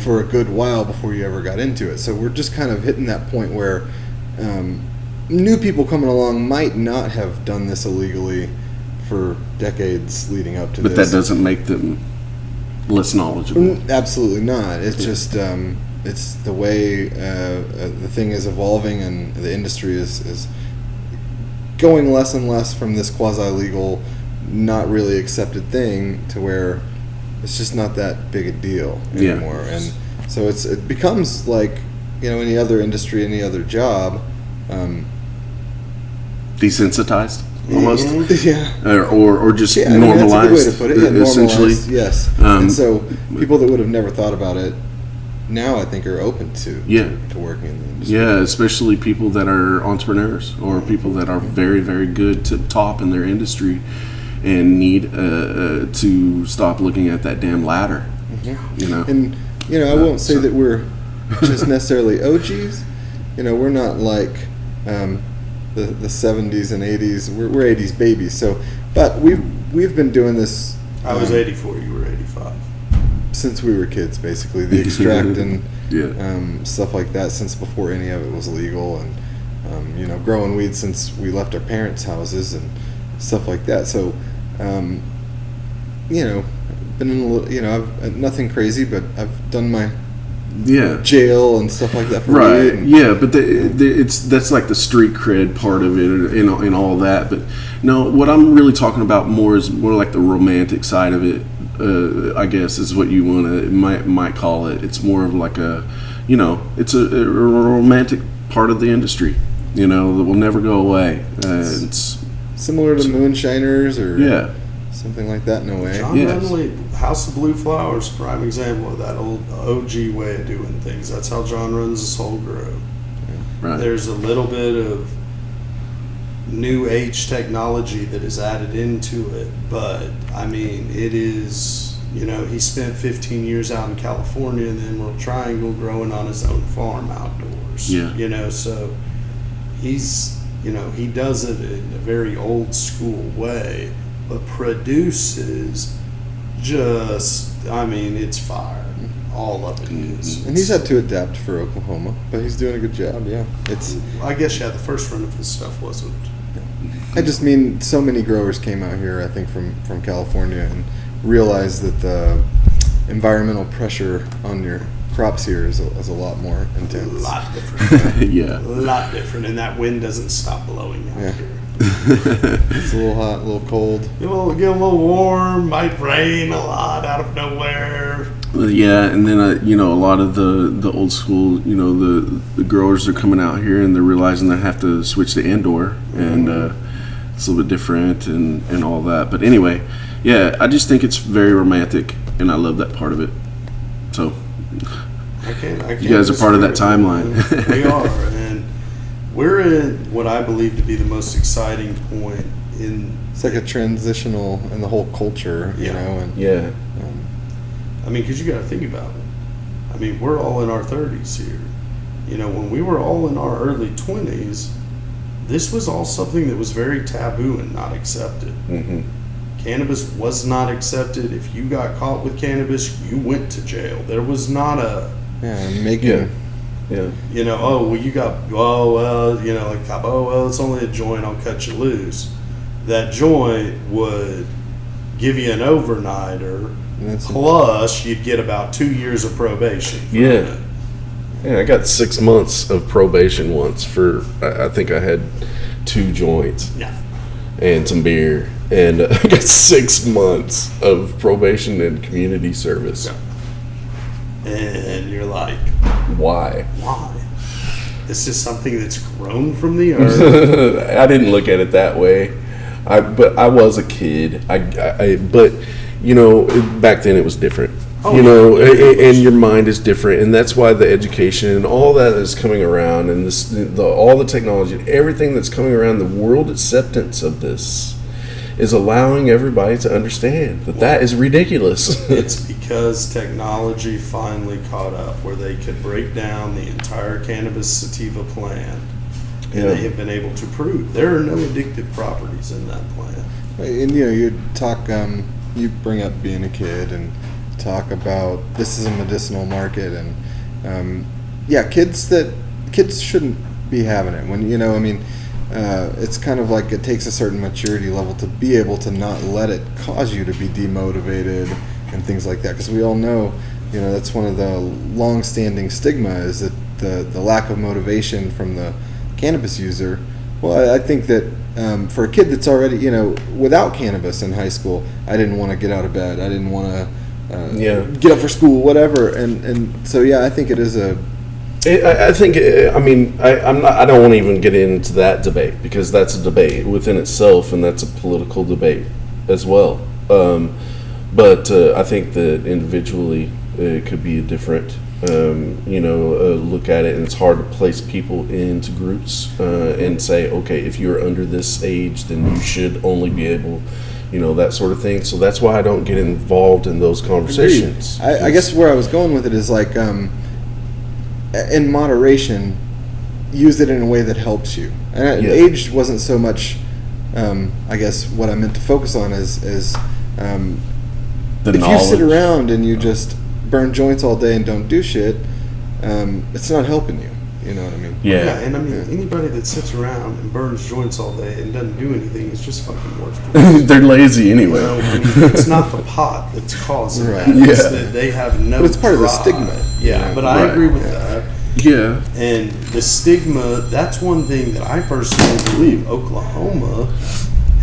for a good while before you ever got into it. So we're just kind of hitting that point where new people coming along might not have done this illegally for decades leading up to but this. that doesn't make them less knowledgeable. Absolutely not. It's just it's the way the thing is evolving, and the industry is going less and less from this quasi-legal not really accepted thing to where it's just not that big a deal anymore. And so it becomes like, any other industry, any other job, desensitized almost, yeah, or just I mean, normalized. that's a good way to put it. Yeah, essentially, normalized, yes. And so people that would have never thought about it now, I think, are open to working in the industry. Yeah, especially people that are entrepreneurs or people that are very, very good to top in their industry and need to stop looking at that damn ladder. And I won't say that we're just necessarily OGs. We're not like the 70s and 80s. We're 80s babies. So, but we've been doing this. I was 84. You were 85. Since we were kids, basically, the extract and stuff like that, since before any of it was legal, and growing weed since we left our parents' houses and stuff like that. So, been in a little, I've nothing crazy, but I've done my jail and stuff like that for weed. Yeah, but that's like the street cred part of it and all that. But no, what I'm really talking about is more like the romantic side of it. I guess is what you might call it. It's more of like it's a romantic part of the industry, that will never go away. It's similar to moonshiners or something like that in a way. John Runley, House of Blue Flowers, prime example of that old OG way of doing things. That's how John runs his whole grow. Right. There's a little bit of new age technology that is added into it, but I mean, it is, he spent 15 years out in California and then Emerald Triangle growing on his own farm outdoors. So he's, he does it in a very old school way, but produces it's fire. All of it is. And he's had to adapt for Oklahoma, but he's doing a good job. Yeah, I guess the first run of his stuff wasn't. I just mean, so many growers came out here, I think, from California and realized that the environmental pressure on your crops here is a lot more intense. A lot different. A lot different, and that wind doesn't stop blowing out here. It's a little hot, a little cold. Get a little warm, might rain a lot out of nowhere. Yeah, and then a lot of the old school, the growers are coming out here and they're realizing they have to switch to indoor, and it's a little bit different and all that. But anyway, I just think it's very romantic, and I love that part of it. So I can't you guys are part of that timeline. We are, and we're in what I believe to be the most exciting point in. It's like a transitional in the whole culture, and I mean, because you got to think about it. I mean, we're all in our 30s here. When we were all in our early 20s, this was all something that was very taboo and not accepted. Mm-hmm. Cannabis was not accepted. If you got caught with cannabis, you went to jail. There was not a... it's only a joint, I'll cut you loose. That joint would give you an overnighter, plus you'd get about 2 years of probation. Yeah, I got 6 months of probation once for, I think I had 2 joints and some beer, and I got 6 months of probation and community service. And you're like, why? This is something that's grown from the earth. I didn't look at it that way. But I was a kid. But back then it was different. And your mind is different, and that's why the education and all that is coming around, and all the technology, and everything that's coming around, the world acceptance of this is allowing everybody to understand that is ridiculous. It's because technology finally caught up where they could break down the entire cannabis sativa plant, and they have been able to prove there are no addictive properties in that plant. And you talk, you bring up being a kid and talk about this is a medicinal market, and kids shouldn't be having it when it's kind of like it takes a certain maturity level to be able to not let it cause you to be demotivated and things like that, because we all know that's one of the long-standing stigma is that the lack of motivation from the cannabis user Well, I think that for a kid that's already, without cannabis in high school, I didn't want to get out of bed. I didn't want to get up for school, whatever. And so, yeah, I think it is a... I think, I don't want to even get into that debate, because that's a debate within itself, and that's a political debate as well. But I think that individually it could be a different, look at it, and it's hard to place people into groups and say, okay, if you're under this age, then you should only be able, that sort of thing. So that's why I don't get involved in those conversations. I guess where I was going with it is like, in moderation, use it in a way that helps you. And age wasn't so much, I guess, what I meant to focus on is if you sit around and you just burn joints all day and don't do shit, it's not helping you. You know what I mean? Yeah, and anybody that sits around and burns joints all day and doesn't do anything is just fucking worthless. They're lazy anyway. It's not the pot that's causing that. It's that they have no But it's part drive. of the stigma. Yeah, but I agree with that. Yeah. And the stigma, that's one thing that I personally believe Oklahoma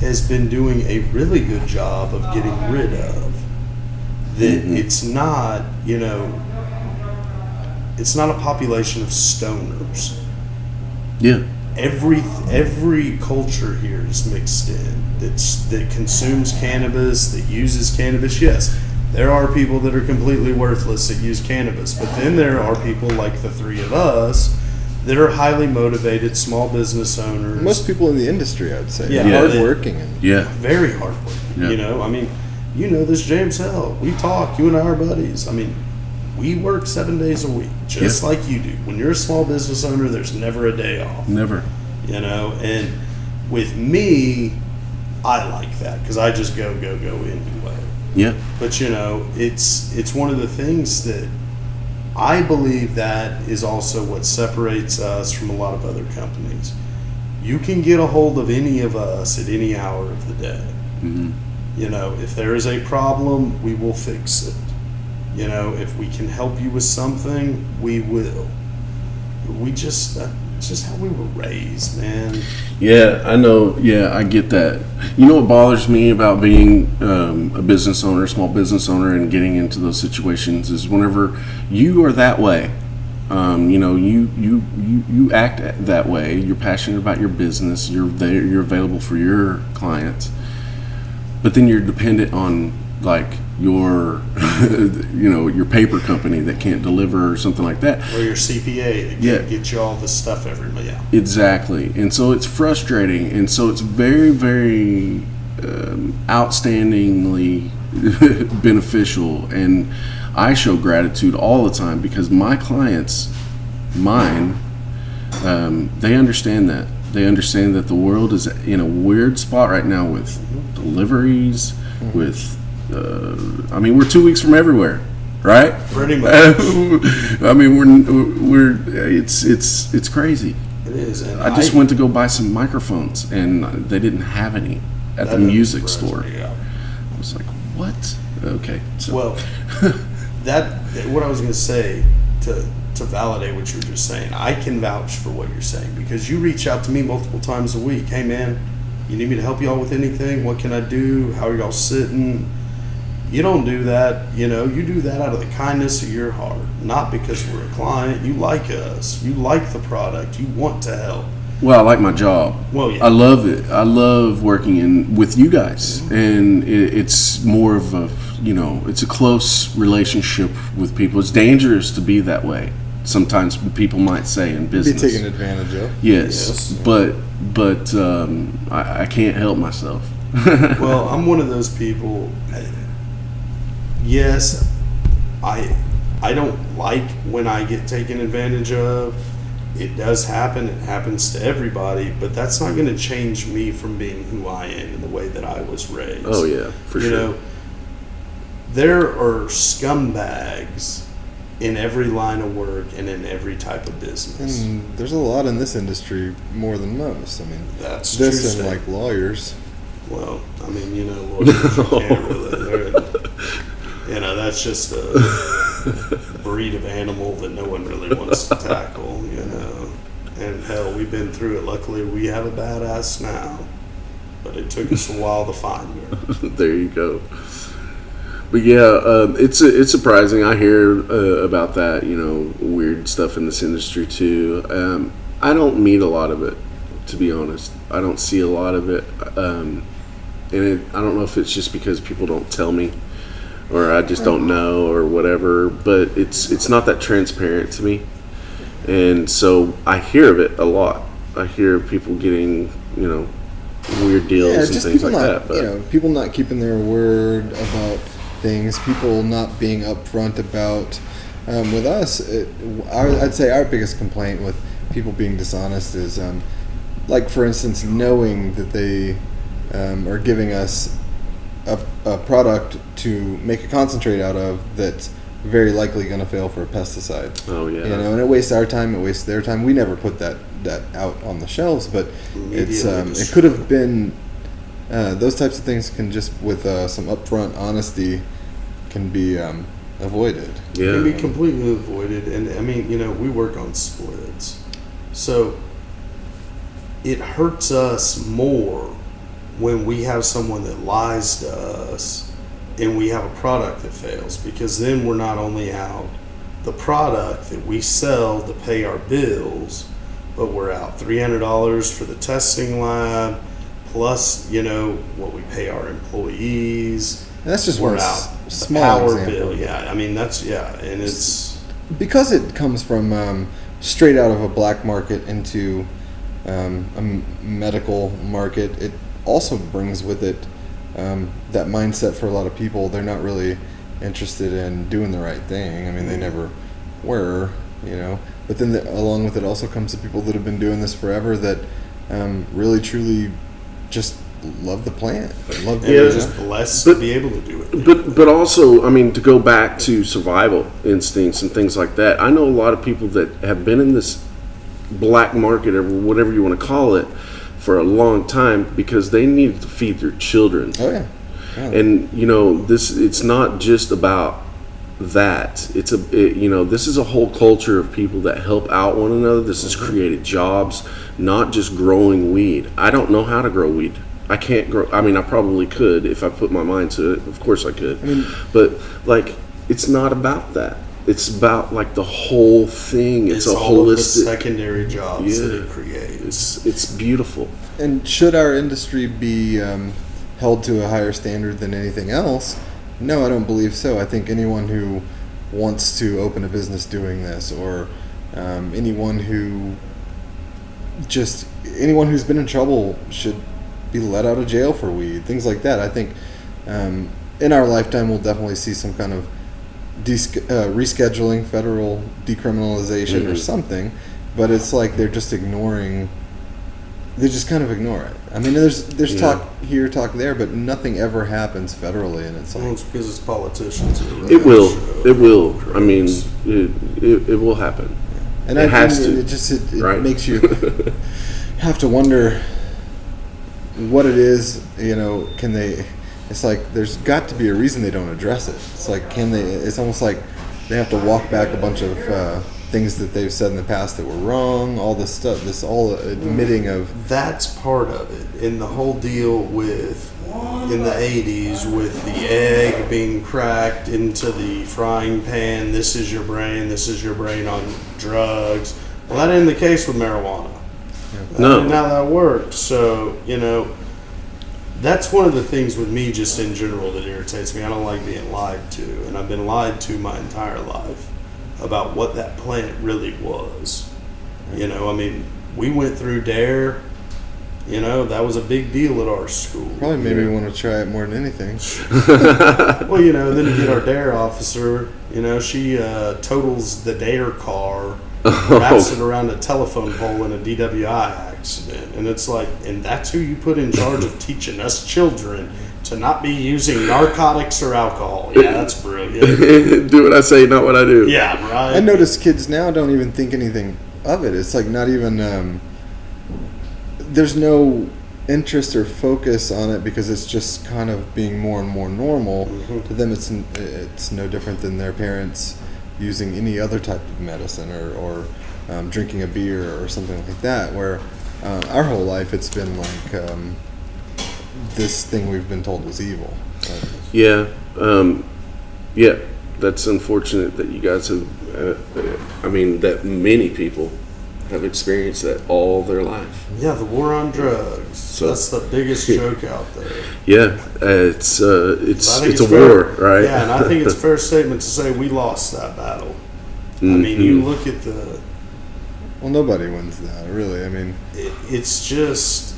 has been doing a really good job of getting rid of. That it's not, it's not a population of stoners. Yeah. Every culture here is mixed in. That consumes cannabis, that uses cannabis. Yes, there are people that are completely worthless that use cannabis, but then there are people like the three of us that are highly motivated small business owners. Most people in the industry, I'd say, hardworking and very hardworking. Yeah. This James Hell. We talk. You and I are buddies. We work 7 days a week, just like you do. When you're a small business owner, there's never a day off. Never. And with me, I like that because I just go anyway. Yeah. But it's one of the things that I believe that is also what separates us from a lot of other companies. You can get a hold of any of us at any hour of the day. Mm-hmm. If there is a problem, we will fix it. If we can help you with something, we will. It's just how we were raised, man. Yeah, I know. Yeah, I get that. What bothers me about being a business owner, small business owner, and getting into those situations is whenever you are that way, you act that way. You're passionate about your business. You're there. You're available for your clients, but then you're dependent on your your paper company that can't deliver or something like that, or your CPA that can't get you all the stuff every month. Yeah, exactly. And so it's frustrating, and so it's very, very outstandingly beneficial, and I show gratitude all the time because my clients, they understand that. They understand that the world is in a weird spot right now with deliveries, with we're 2 weeks from everywhere, right? Pretty much. It's crazy. It is. And I just went to go buy some microphones, and they didn't have any at the music store. I was like, what? Okay. So. Well, what I was going to say to validate what you were just saying, I can vouch for what you're saying because you reach out to me multiple times a week. Hey, man, you need me to help y'all with anything? What can I do? How are y'all sitting? You don't do that, you do that out of the kindness of your heart, not because we're a client. You like us. You like the product. You want to help. Well, I like my job. Well, yeah. I love it. I love working with you guys. And it's more of it's a close relationship with people. It's dangerous to be that way. Sometimes people might say in business. Be taken advantage of. Yes. But I can't help myself. Well, I'm one of those people. Yes, I don't like when I get taken advantage of. It does happen. It happens to everybody. But that's not going to change me from being who I am and the way that I was raised. Oh, yeah, for sure. There are scumbags in every line of work and in every type of business. And there's a lot in this industry more than most. That's this true. And lawyers. Well, lawyers you can't really. That's just a breed of animal that no one really wants to tackle. And hell, we've been through it. Luckily, we have a badass now, but it took us a while to find her. There you go. But yeah, it's surprising. I hear about that, weird stuff in this industry too. I don't meet a lot of it, to be honest. I don't see a lot of it, and I don't know if it's just because people don't tell me, or I just don't know, or whatever. But it's not that transparent to me, and so I hear of it a lot. I hear people getting weird deals and things like that. But people not keeping their word about things, people not being upfront about. With us, I'd say our biggest complaint with people being dishonest is, like for instance, knowing that they are giving us a product to make a concentrate out of that's very likely going to fail for a pesticide. Oh yeah. And it wastes our time, it wastes their time. We never put that out on the shelves, but it could have been those types of things can just with some upfront honesty can be avoided. Yeah. It can be completely avoided. And I mean, we work on splits, so it hurts us more when we have someone that lies to us and we have a product that fails, because then we're not only out the product that we sell to pay our bills, but we're out $300 for the testing lab, plus what we pay our employees. And that's just we're one out small power example. bill. Yeah, I mean and it's because it comes from straight out of a black market into a medical market. It also brings with it that mindset for a lot of people. They're not really interested in doing the right thing. I mean, they never were, But then along with it also comes the people that have been doing this forever that really truly just love the plant. They're just blessed to be able to do it. But also, I mean, to go back to survival instincts and things like that, I know a lot of people that have been in this black market or whatever you want to call it for a long time because they needed to feed their children. Oh yeah. And it's not just about that. This is a whole culture of people that help out one another. This has created jobs, not just growing weed. I don't know how to grow weed. I can't grow. I mean, I probably could if I put my mind to it. Of course I could. But it's not about that. It's about the whole thing. It's a all holistic of the secondary jobs that it creates. It's beautiful. And should our industry be held to a higher standard than anything else? No, I don't believe so. I think anyone who wants to open a business doing this, or anyone who's been in trouble should be let out of jail for weed, things like that. I think in our lifetime we'll definitely see some kind of rescheduling, federal decriminalization or something, but it's like they're just ignoring. They just kind of ignore it. I mean, there's talk here, talk there, but nothing ever happens federally, and it's like it's because it's politicians. It will. I mean, it will happen. And it has to. It right? makes you have to wonder what it is. Can they? It's like there's got to be a reason they don't address it. It's like it's almost like they have to walk back a bunch of things that they've said in the past that were wrong. All this stuff, this all admitting of. That's part of it. In the whole deal in the 80s with the egg being cracked into the frying pan. This is your brain on drugs. Well, that ain't the case with marijuana. No. That's not how that works. So that's one of the things with me just in general that irritates me. I don't like being lied to, and I've been lied to my entire life about what that plant really was. I mean, we went through DARE. That was a big deal at our school. Probably made me want to try it more than anything. Well, then you get our DARE officer. She totals the DARE car, wraps it around a telephone pole in a DWI accident, and it's like, and that's who you put in charge of teaching us children to not be using narcotics or alcohol. Yeah, that's brilliant. Do what I say, not what I do. Yeah, right. I notice kids now don't even think anything of it. It's like not even. There's no interest or focus on it because it's just kind of being more and more normal. To them, it's no different than their parents using any other type of medicine or drinking a beer or something like that, where our whole life it's been like this thing we've been told was evil. Yeah, that's unfortunate that you guys have, that many people have experienced that all their life. Yeah, the war on drugs. So that's the biggest joke out there. Yeah, it's a fair, war, right? Yeah, and I think it's a fair statement to say we lost that battle. Mm-hmm. I mean, you look at the... Well, nobody wins that, really. I mean... It's just...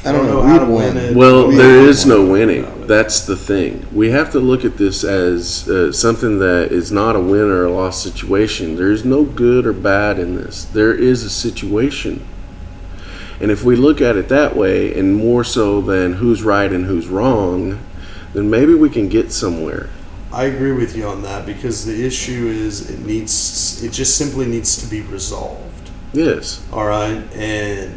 I don't know how to win it. Well, there is no winning. That's the thing. We have to look at this as something that is not a win or a loss situation. There's no good or bad in this. There is a situation. And if we look at it that way, and more so than who's right and who's wrong, then maybe we can get somewhere. I agree with you on that, because the issue is it just simply needs to be resolved. Yes. All right, and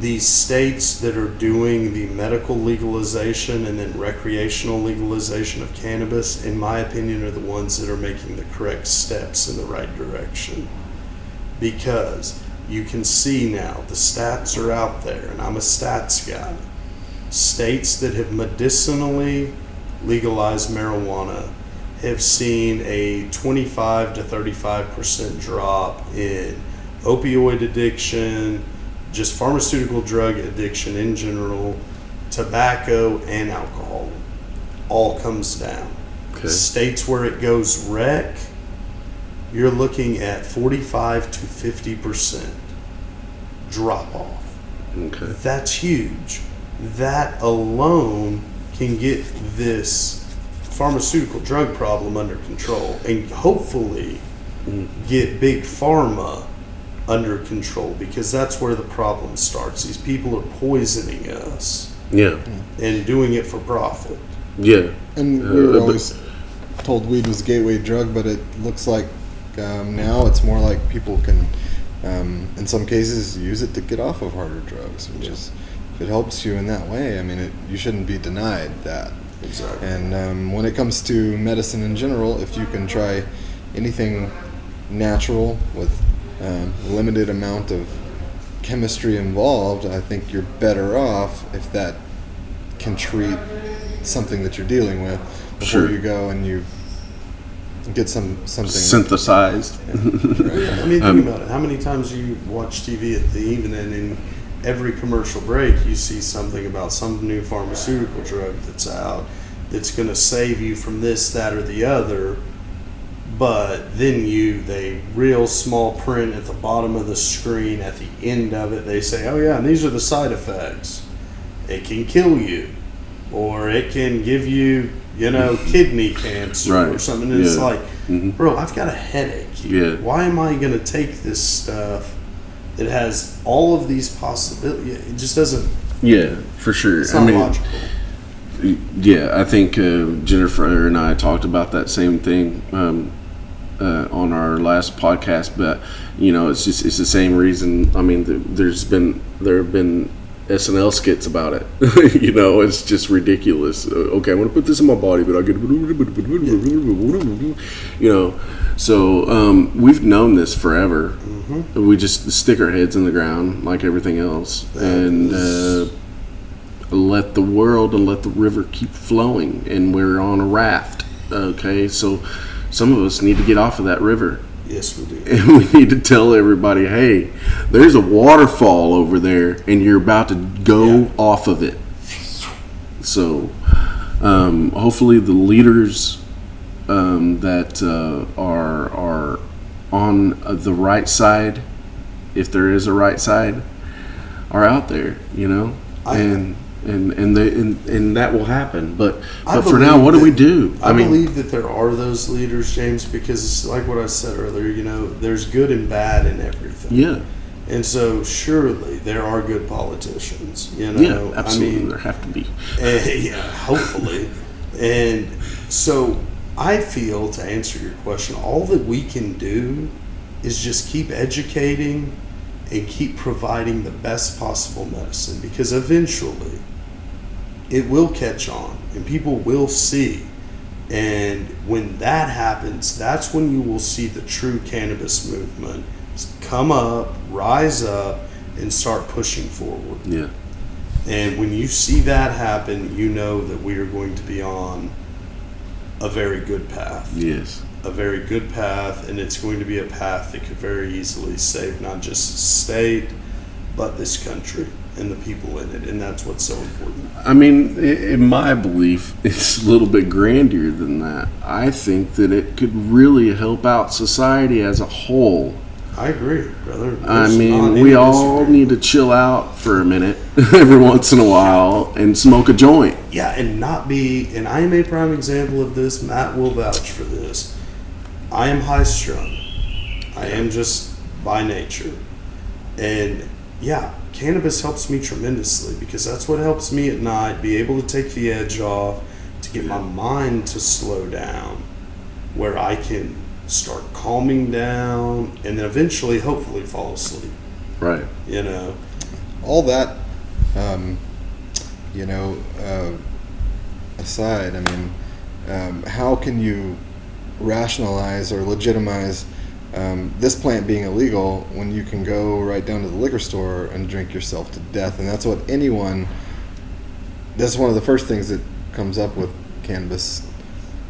these states that are doing the medical legalization and then recreational legalization of cannabis, in my opinion, are the ones that are making the correct steps in the right direction. Because you can see now, the stats are out there, and I'm a stats guy. States that have medicinally legalized marijuana have seen a 25 to 35% drop in opioid addiction, just pharmaceutical drug addiction in general, tobacco and alcohol. All comes down. Okay. States where it goes rec, you're looking at 45 to 50% drop off. Okay. That's huge. That alone can get this pharmaceutical drug problem under control, and hopefully get big pharma under control, because that's where the problem starts. These people are poisoning us. Yeah. And doing it for profit. Yeah. And we were always told weed was a gateway drug, but it looks like now it's more like people can, in some cases, use it to get off of harder drugs, which is, if it helps you in that way, I mean, you shouldn't be denied that. Exactly. And when it comes to medicine in general, if you can try anything natural with limited amount of chemistry involved, I think you're better off if that can treat something that you're dealing with before Sure. you go and you get something synthesized. Yeah, right. I mean, think about it. How many times you watch TV at the evening, and in every commercial break you see something about some new pharmaceutical drug that's out that's going to save you from this, that, or the other. But then they real small print at the bottom of the screen, at the end of it, they say, oh yeah, and these are the side effects. It can kill you, or it can give you, kidney cancer Right. or something. And it's Yeah. like, Mm-hmm. bro, I've got a headache here. Yeah. Why am I going to take this stuff that has all of these possibilities? It just doesn't, Yeah, for sure. it's not logical. Yeah, I think Jennifer and I talked about that same thing on our last podcast, but it's the same reason. I mean, there have been SNL skits about it. It's just ridiculous. Okay, I'm gonna put this in my body, but I get So we've known this forever. Mm-hmm. We just stick our heads in the ground like everything else, and let the world and let the river keep flowing, and we're on a raft. Okay, so some of us need to get off of that river. Yes, we do. And we need to tell everybody, hey, there's a waterfall over there, and you're about to go off of it. So hopefully the leaders that are on the right side, if there is a right side, are out there, and that will happen. But for now, what do we do? I believe that there are those leaders, James, because it's like what I said earlier. There's good and bad in everything. Yeah. And so surely there are good politicians. Yeah, absolutely. There have to be. Hopefully. And so I feel, to answer your question, all that we can do is just keep educating and keep providing the best possible medicine, because eventually it will catch on and people will see And when that happens, that's when you will see the true cannabis movement come up, rise up, and start pushing forward. Yeah. And when you see that happen, you know that we are going to be on a very good path. Yes. A very good path, and it's going to be a path that could very easily save not just the state, but this country and the people in it, and that's what's so important. I mean, in my belief, it's a little bit grander than that. I think that it could really help out society as a whole. I agree, brother. I mean, we all need to chill out for a minute every once in a while and smoke a joint. Yeah, and not be, and I am a prime example of this. Matt will vouch for this. I am high strung. I am just by nature. And yeah, cannabis helps me tremendously because that's what helps me at night be able to take the edge off, to get my mind to slow down, where I can start calming down and then eventually hopefully fall asleep. Right. You know, all that, aside, I mean, how can you rationalize or legitimize this plant being illegal when you can go right down to the liquor store and drink yourself to death? And that's one of the first things that comes up with cannabis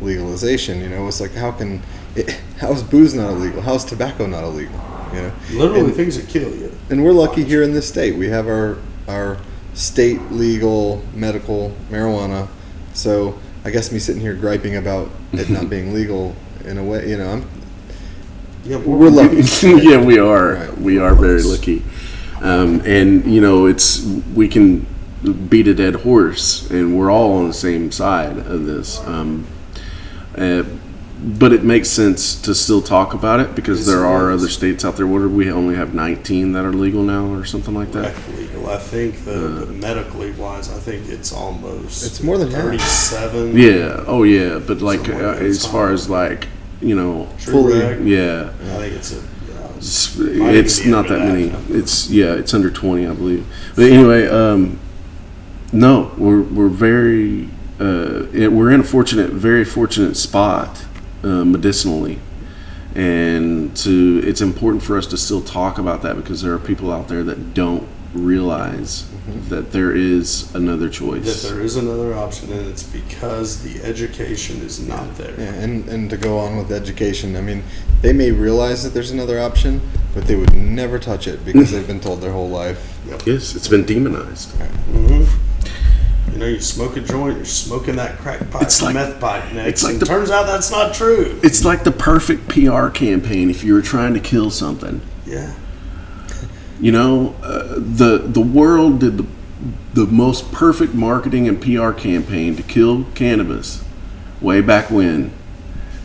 legalization. It's like, how is booze not illegal? How is tobacco not illegal? Literally things that kill you. And we're lucky here in this state. We have our state legal medical marijuana. So I guess me sitting here griping about it not being legal, in a way, we're lucky. Yeah, we are. Right. We are very lucky. And we can beat a dead horse, and we're all on the same side of this. But it makes sense to still talk about it because there are other states out there. What do we only have 19 that are legal now, or something like that? Legal. I think the medically wise, I think it's almost. It's more than 37. Yeah. Oh, yeah. But like Somewhere as far as like fully. yeah. I think it's It's not that many. It's under 20, I believe. But anyway, no, we're very we're in a very fortunate spot medicinally, and it's important for us to still talk about that because there are people out there that don't realize that there is another choice. That there is another option, and it's because the education is not there. Yeah, and to go on with education, I mean, they may realize that there's another option, but they would never touch it because they've been told their whole life. Yep. Yes, it's been demonized. You smoke a joint, you're smoking that crack pipe, It's like- meth pipe next, it's like and the- turns out that's not true. It's like the perfect PR campaign if you were trying to kill something. Yeah. The world did the most perfect marketing and PR campaign to kill cannabis way back when,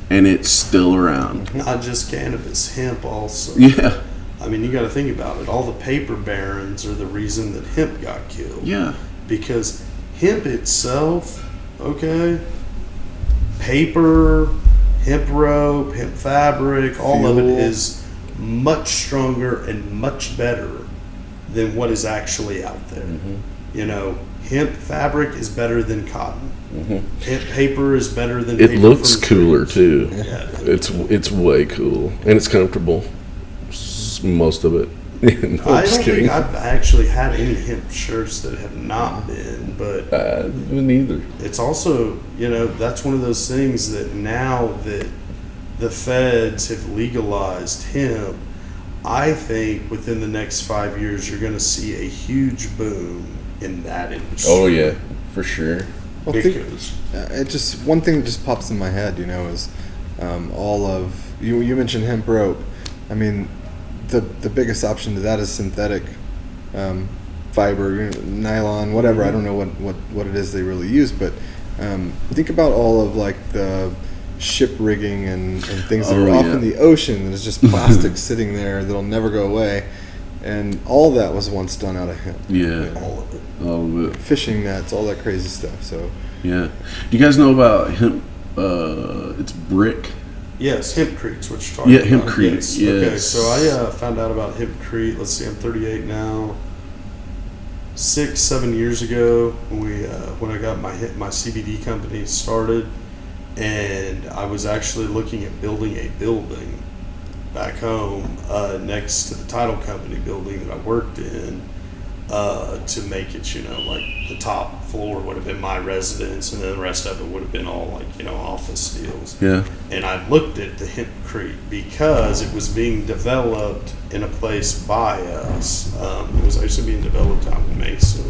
and it's still around. Not just cannabis, hemp also. Yeah, I mean, you got to think about it. All the paper barons are the reason that hemp got killed. yeah, Because hemp itself, paper, hemp rope, hemp fabric, all of it Fuel. is much stronger and much better than what is actually out there. Hemp fabric is better than cotton. Hemp paper is better than It paper looks from cooler trees. too. Yeah. It's way cool and it's comfortable. Most of it. No, I I'm don't just kidding. think I've actually had any hemp shirts that have not been, but Neither. it's also, that's one of those things that now that the feds have legalized hemp, I think within the next 5 years you're going to see a huge boom in that industry. Oh yeah, for sure. Well, Because one thing that just pops in my head, is all of you mentioned hemp rope. I mean, the biggest option to that is synthetic fiber, nylon, whatever. I don't know what it is they really use, but think about all of like the ship rigging and things that are off in the ocean that is just plastic sitting there that'll never go away, and all that was once done out of hemp. yeah, all of it. all of it. Fishing nets, all that crazy stuff. So Yeah. Do you guys know about hemp? It's brick. Yes, hempcrete, what you're talking Yeah, about. hempcrete, Okay, yes. so I found out about hempcrete. Let's see, I'm 38 now. 6-7 years ago, when I got my CBD company started, And I was actually looking at building a building back home next to the title company building that I worked in to make it, like the top floor would have been my residence, and then the rest of it would have been all like, office deals. Yeah. And I looked at the hempcrete because it was being developed in a place by us. It was actually being developed out in Mesa.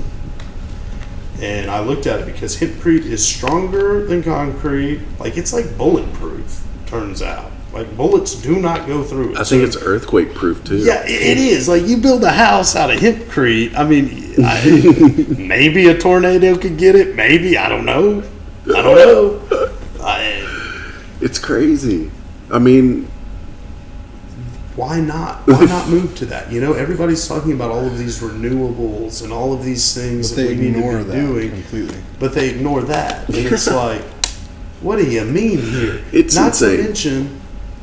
And I looked at it because hempcrete is stronger than concrete. Like, it's like bulletproof, turns out. Like, bullets do not go through it. I think it's earthquake proof too. Yeah, it is. Like, you build a house out of hempcrete. I mean, maybe a tornado could get it. Maybe. I don't know. It's crazy. I mean, why not? Why not move to that? Everybody's talking about all of these renewables and all of these things But that they we need ignore to be that doing. completely. But they ignore that. And it's like, what do you mean here? It's not insane. to mention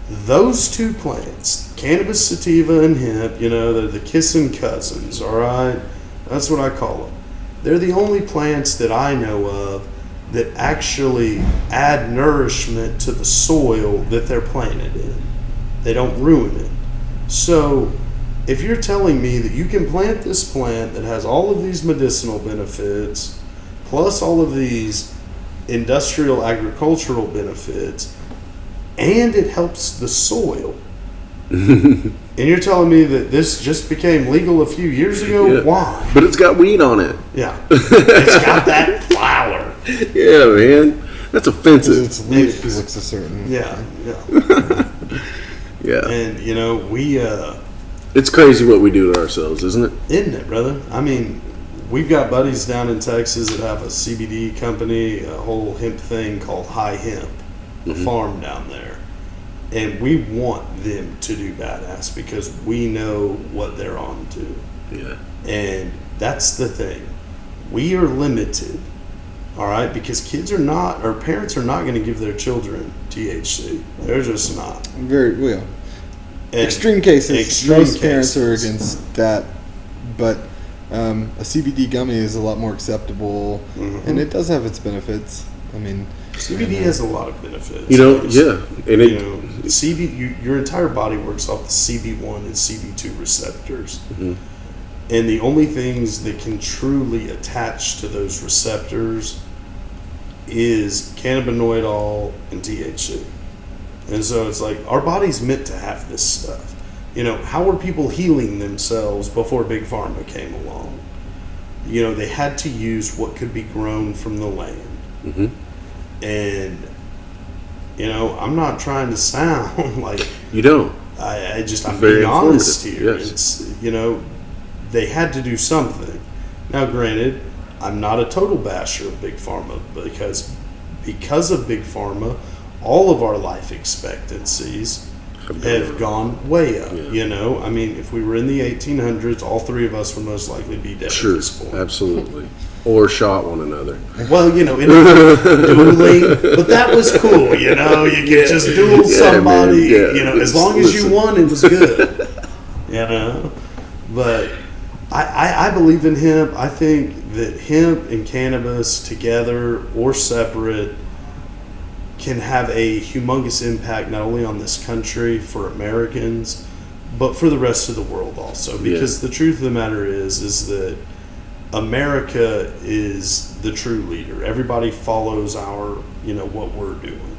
those two plants, cannabis sativa and hemp, they're the kissing cousins, all right? That's what I call them. They're the only plants that I know of that actually add nourishment to the soil that they're planted in. They don't ruin it. So if you're telling me that you can plant this plant that has all of these medicinal benefits, plus all of these industrial agricultural benefits, and it helps the soil, and you're telling me that this just became legal a few years ago? Yeah. Why? but it's got weed on it. Yeah. It's got that flower. Yeah, man. That's offensive. Its leaf looks a certain. Yeah. Yeah. And, we... It's crazy what we do to ourselves, isn't it? Isn't it, brother? I mean, we've got buddies down in Texas that have a CBD company, a whole hemp thing called High Hemp, the farm down there. And we want them to do badass because we know what they're on to. Yeah. And that's the thing. We are limited, all right? Because parents are not going to give their children THC. They're just not. Very well. And Extreme cases. extreme Most parents are cases. against that, but a CBD gummy is a lot more acceptable, and it does have its benefits. I mean, CBD has a lot of benefits. Yeah. And your entire body works off the CB1 and CB2 receptors. And the only things that can truly attach to those receptors is cannabinoid and THC. And so it's like, our body's meant to have this stuff. How were people healing themselves before Big Pharma came along? They had to use what could be grown from the land. And, I'm not trying to sound like... You don't. I'm very being honest here. informative, yes. It's, they had to do something. Now, granted, I'm not a total basher of Big Pharma because of Big Pharma, all of our life expectancies have gone way up. Yeah. I mean, if we were in the 1800s, all three of us would most likely be dead Sure. at this point. Absolutely. Or shot one another. Well, dueling, but that was cool. You could just duel somebody. Man, yeah. As long as you won, it was good. But I believe in hemp. I think that hemp and cannabis together or separate can have a humongous impact not only on this country for Americans, but for the rest of the world also. Because the truth of the matter is that America is the true leader. Everybody follows our, what we're doing.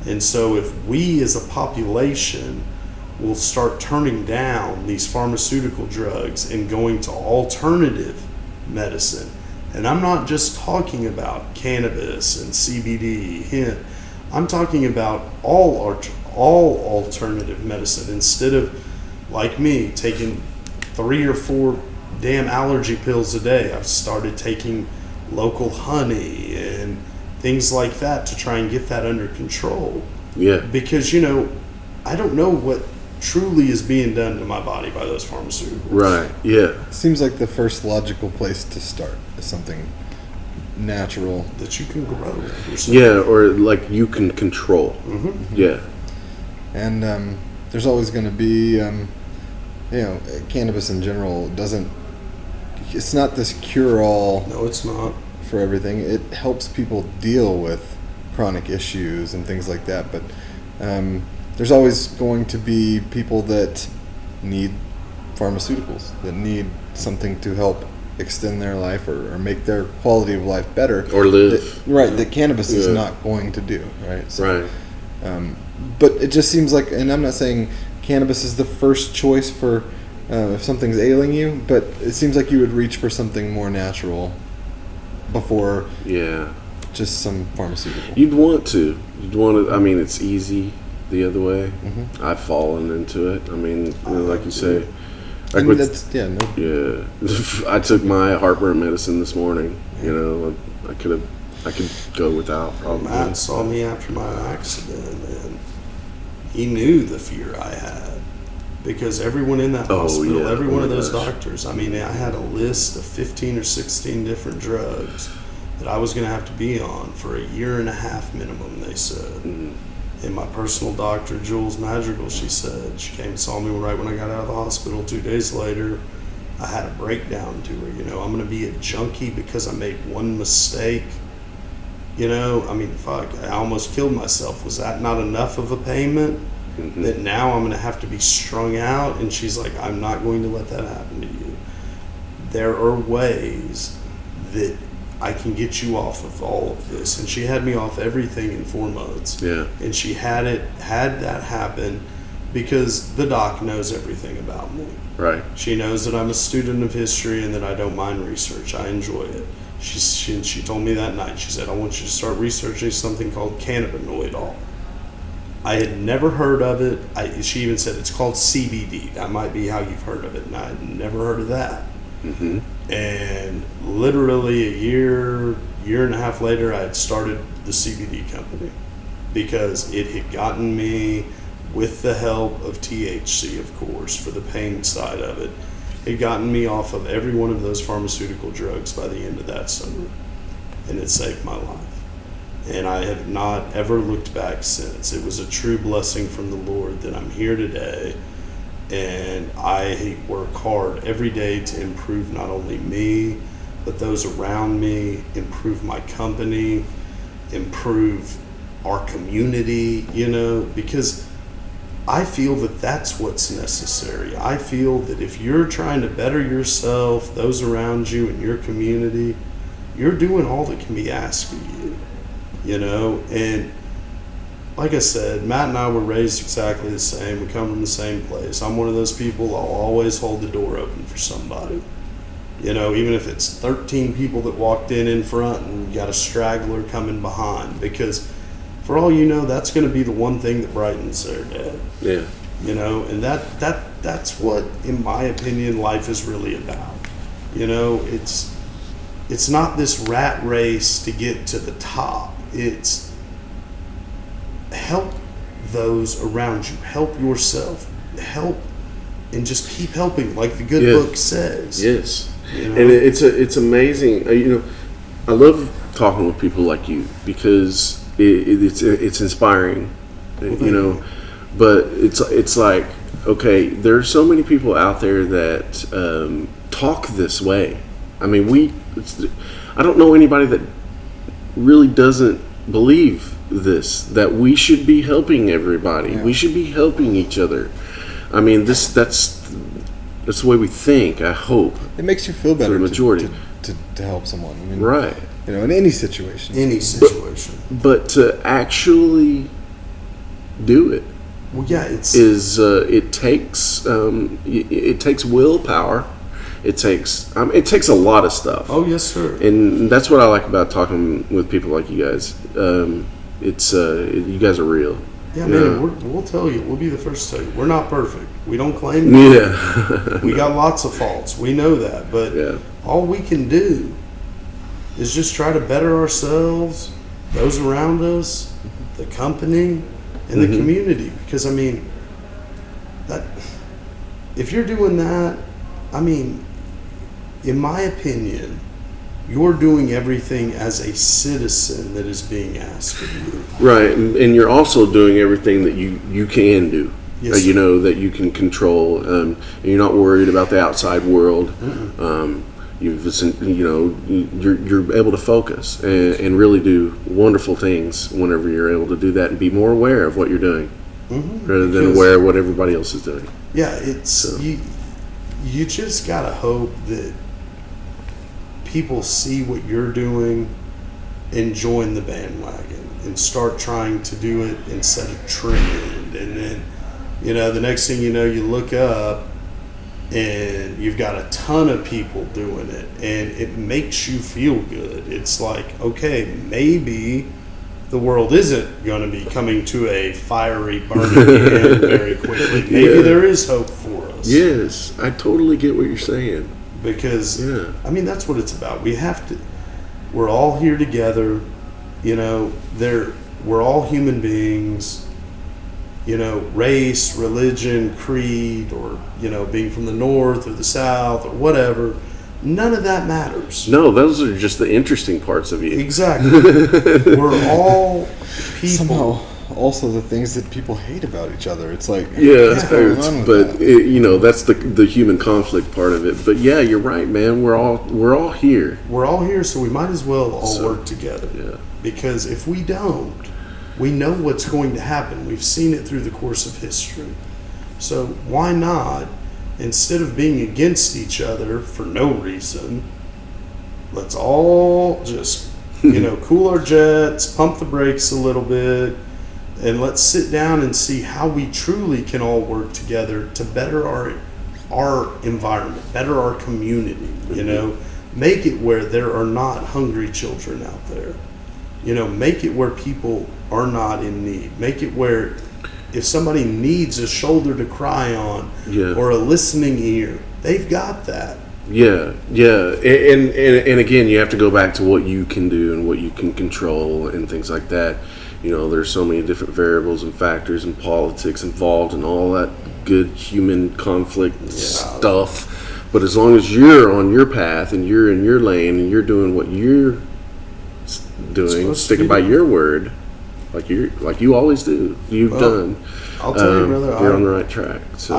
And so if we as a population will start turning down these pharmaceutical drugs and going to alternative medicine, and I'm not just talking about cannabis and CBD, hemp, I'm talking about all alternative medicine. Instead of, like me, taking 3 or 4 damn allergy pills a day, I've started taking local honey and things like that to try and get that under control. Yeah. Because, I don't know what truly is being done to my body by those pharmaceuticals. Right. Yeah. seems like the first logical place to start is something natural. That you can grow yourself. Yeah, or like you can control. Yeah. And there's always going to be, cannabis in general it's not this cure-all No, it's not. for everything. It helps people deal with chronic issues and things like that. But there's always going to be people that need pharmaceuticals, that need something to help extend their life or make their quality of life better. Or live. That cannabis is not going to do, right? So, Right. But it just seems like, and I'm not saying cannabis is the first choice for if something's ailing you, but it seems like you would reach for something more natural before just some pharmaceutical. You'd want to. I mean, it's easy the other way. Mm-hmm. I've fallen into it. I mean, like you say. I Like mean, yeah. I took my heartburn medicine this morning. You know, I could go without probably. Matt saw me after my accident, and he knew the fear I had because everyone in that hospital, every one of those doctors, I mean, I had a list of 15 or 16 different drugs that I was going to have to be on for a year and a half minimum, they said. And my personal doctor, Jules Madrigal, she said, she came and saw me right when I got out of the hospital. 2 days later, I had a breakdown to her. You know, I'm going to be a junkie because I made one mistake. You know, I mean, fuck, I almost killed myself. Was that not enough of a payment? That now I'm going to have to be strung out? And she's like, I'm not going to let that happen to you. There are ways that I can get you off of all of this. And she had me off everything in 4 months. Yeah. And she had that happen because the doc knows everything about me. Right. She knows that I'm a student of history and that I don't mind research. I enjoy it. She told me that night, she said, I want you to start researching something called cannabinoidol. I had never heard of it. She even said it's called CBD. That might be how you've heard of it. And I had never heard of that. And literally a year and a half later, I had started the CBD company because it had gotten me, with the help of THC, of course, for the pain side of it, it gotten me off of every one of those pharmaceutical drugs by the end of that summer. And it saved my life. And I have not ever looked back since. It was a true blessing from the Lord that I'm here today. And I work hard every day to improve not only me, but those around me, improve my company, improve our community, you know, because I feel that that's what's necessary. I feel that if you're trying to better yourself, those around you and your community, you're doing all that can be asked of you, you know. And like I said, Matt and I were raised exactly the same. We come from the same place. I'm one of those people, I'll always hold the door open for somebody. You know, even if it's 13 people that walked in front and you got a straggler coming behind, because for all you know, that's going to be the one thing that brightens their day. Yeah. You know, and that's what, in my opinion, life is really about. You know, it's not this rat race to get to the top. It's help those around you, help yourself, help, and just keep helping, like the good book says. Yes. You know? And it's amazing. You know, I love talking with people like you because it's inspiring. You know, but it's like, okay, there are so many people out there that talk this way. I mean, I don't know anybody that really doesn't believe this, that we should be helping everybody. Yeah. We should be helping each other. I mean, that's the way we think, I hope. It makes you feel better for the majority. To help someone. I mean, right. You know, in any situation. But to actually do it. Well, yeah, it takes willpower. It takes a lot of stuff. Oh, yes, sir. And that's what I like about talking with people like you guys. You guys are real. Yeah, man, we'll tell you. We'll be the first to tell you. We're not perfect. We don't claim to be. Yeah. We got lots of faults. We know that. But all we can do is just try to better ourselves, those around us, the company, and the community. Because, I mean, if you're doing that, I mean, in my opinion, you're doing everything as a citizen that is being asked of you. Right, and you're also doing everything that you can do. Yes, you know, that you can control. And you're not worried about the outside world. you're able to focus and really do wonderful things whenever you're able to do that and be more aware of what you're doing rather than aware of what everybody else is doing. Yeah, you just gotta hope that people see what you're doing and join the bandwagon and start trying to do it and set a trend. And then, the next thing you know, you look up and you've got a ton of people doing it, and it makes you feel good. It's like, okay, maybe the world isn't going to be coming to a fiery, burning end very quickly. Maybe there is hope for us. Yes, I totally get what you're saying. Because, that's what it's about. We're all here together, we're all human beings, race, religion, creed, or, being from the north or the south or whatever. None of that matters. No, those are just the interesting parts of you. Exactly. We're all people. Somehow, also the things that people hate about each other. It's like, that's the human conflict part of it. But yeah, you're right, man. We're all here. We're all here, so we might as well all work together. Yeah. Because if we don't, we know what's going to happen. We've seen it through the course of history. So why not, instead of being against each other for no reason, let's all just, cool our jets, pump the brakes a little bit, and let's sit down and see how we truly can all work together to better our environment, better our community, make it where there are not hungry children out there. Make it where people are not in need. Make it where if somebody needs a shoulder to cry on or a listening ear, they've got that. Yeah. And again, you have to go back to what you can do and what you can control and things like that. There's so many different variables and factors and politics involved and all that good human conflict stuff. But as long as you're on your path and you're in your lane and you're doing what you're doing, sticking by your word, like you always do, done. I'll tell you, brother, you're on the right track. So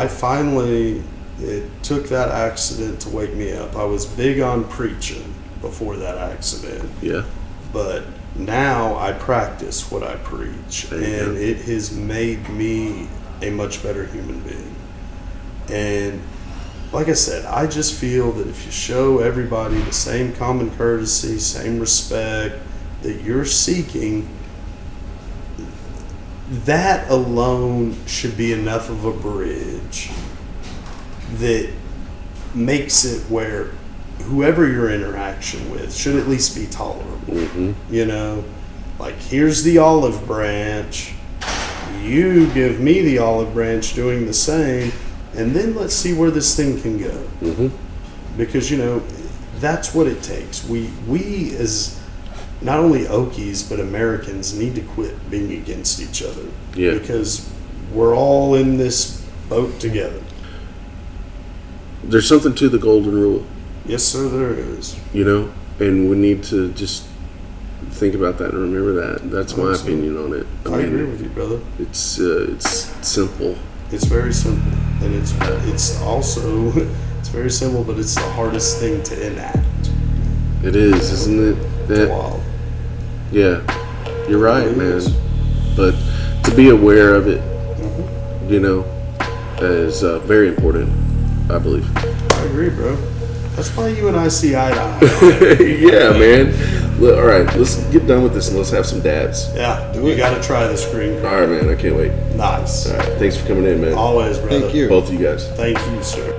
it took that accident to wake me up. I was big on preaching before that accident. Yeah. But now I practice what I preach, and it has made me a much better human being. And like I said, I just feel that if you show everybody the same common courtesy, same respect that you're seeking, that alone should be enough of a bridge that makes it where whoever your interaction with should at least be tolerable. Like, here's the olive branch, you give me the olive branch doing the same, and then let's see where this thing can go. Because that's what it takes. We as not only Okies but Americans need to quit being against each other. Because we're all in this boat together. There's something to the golden rule. Yes, sir, there is. And we need to just think about that and remember that. That's my opinion on it. I agree with you, brother. It's simple. It's very simple, and it's also it's very simple, but it's the hardest thing to enact. It is, isn't it? Wow. Yeah, you're right, man. But to be aware of it, is very important, I believe. I agree, bro. That's why you and I see eye to eye. Yeah, man. All right, let's get done with this and let's have some dabs. Yeah, we got to try the screen. All right, man. I can't wait. Nice. All right, thanks for coming in, man. Always, brother. Thank you. Both of you guys. Thank you, sir.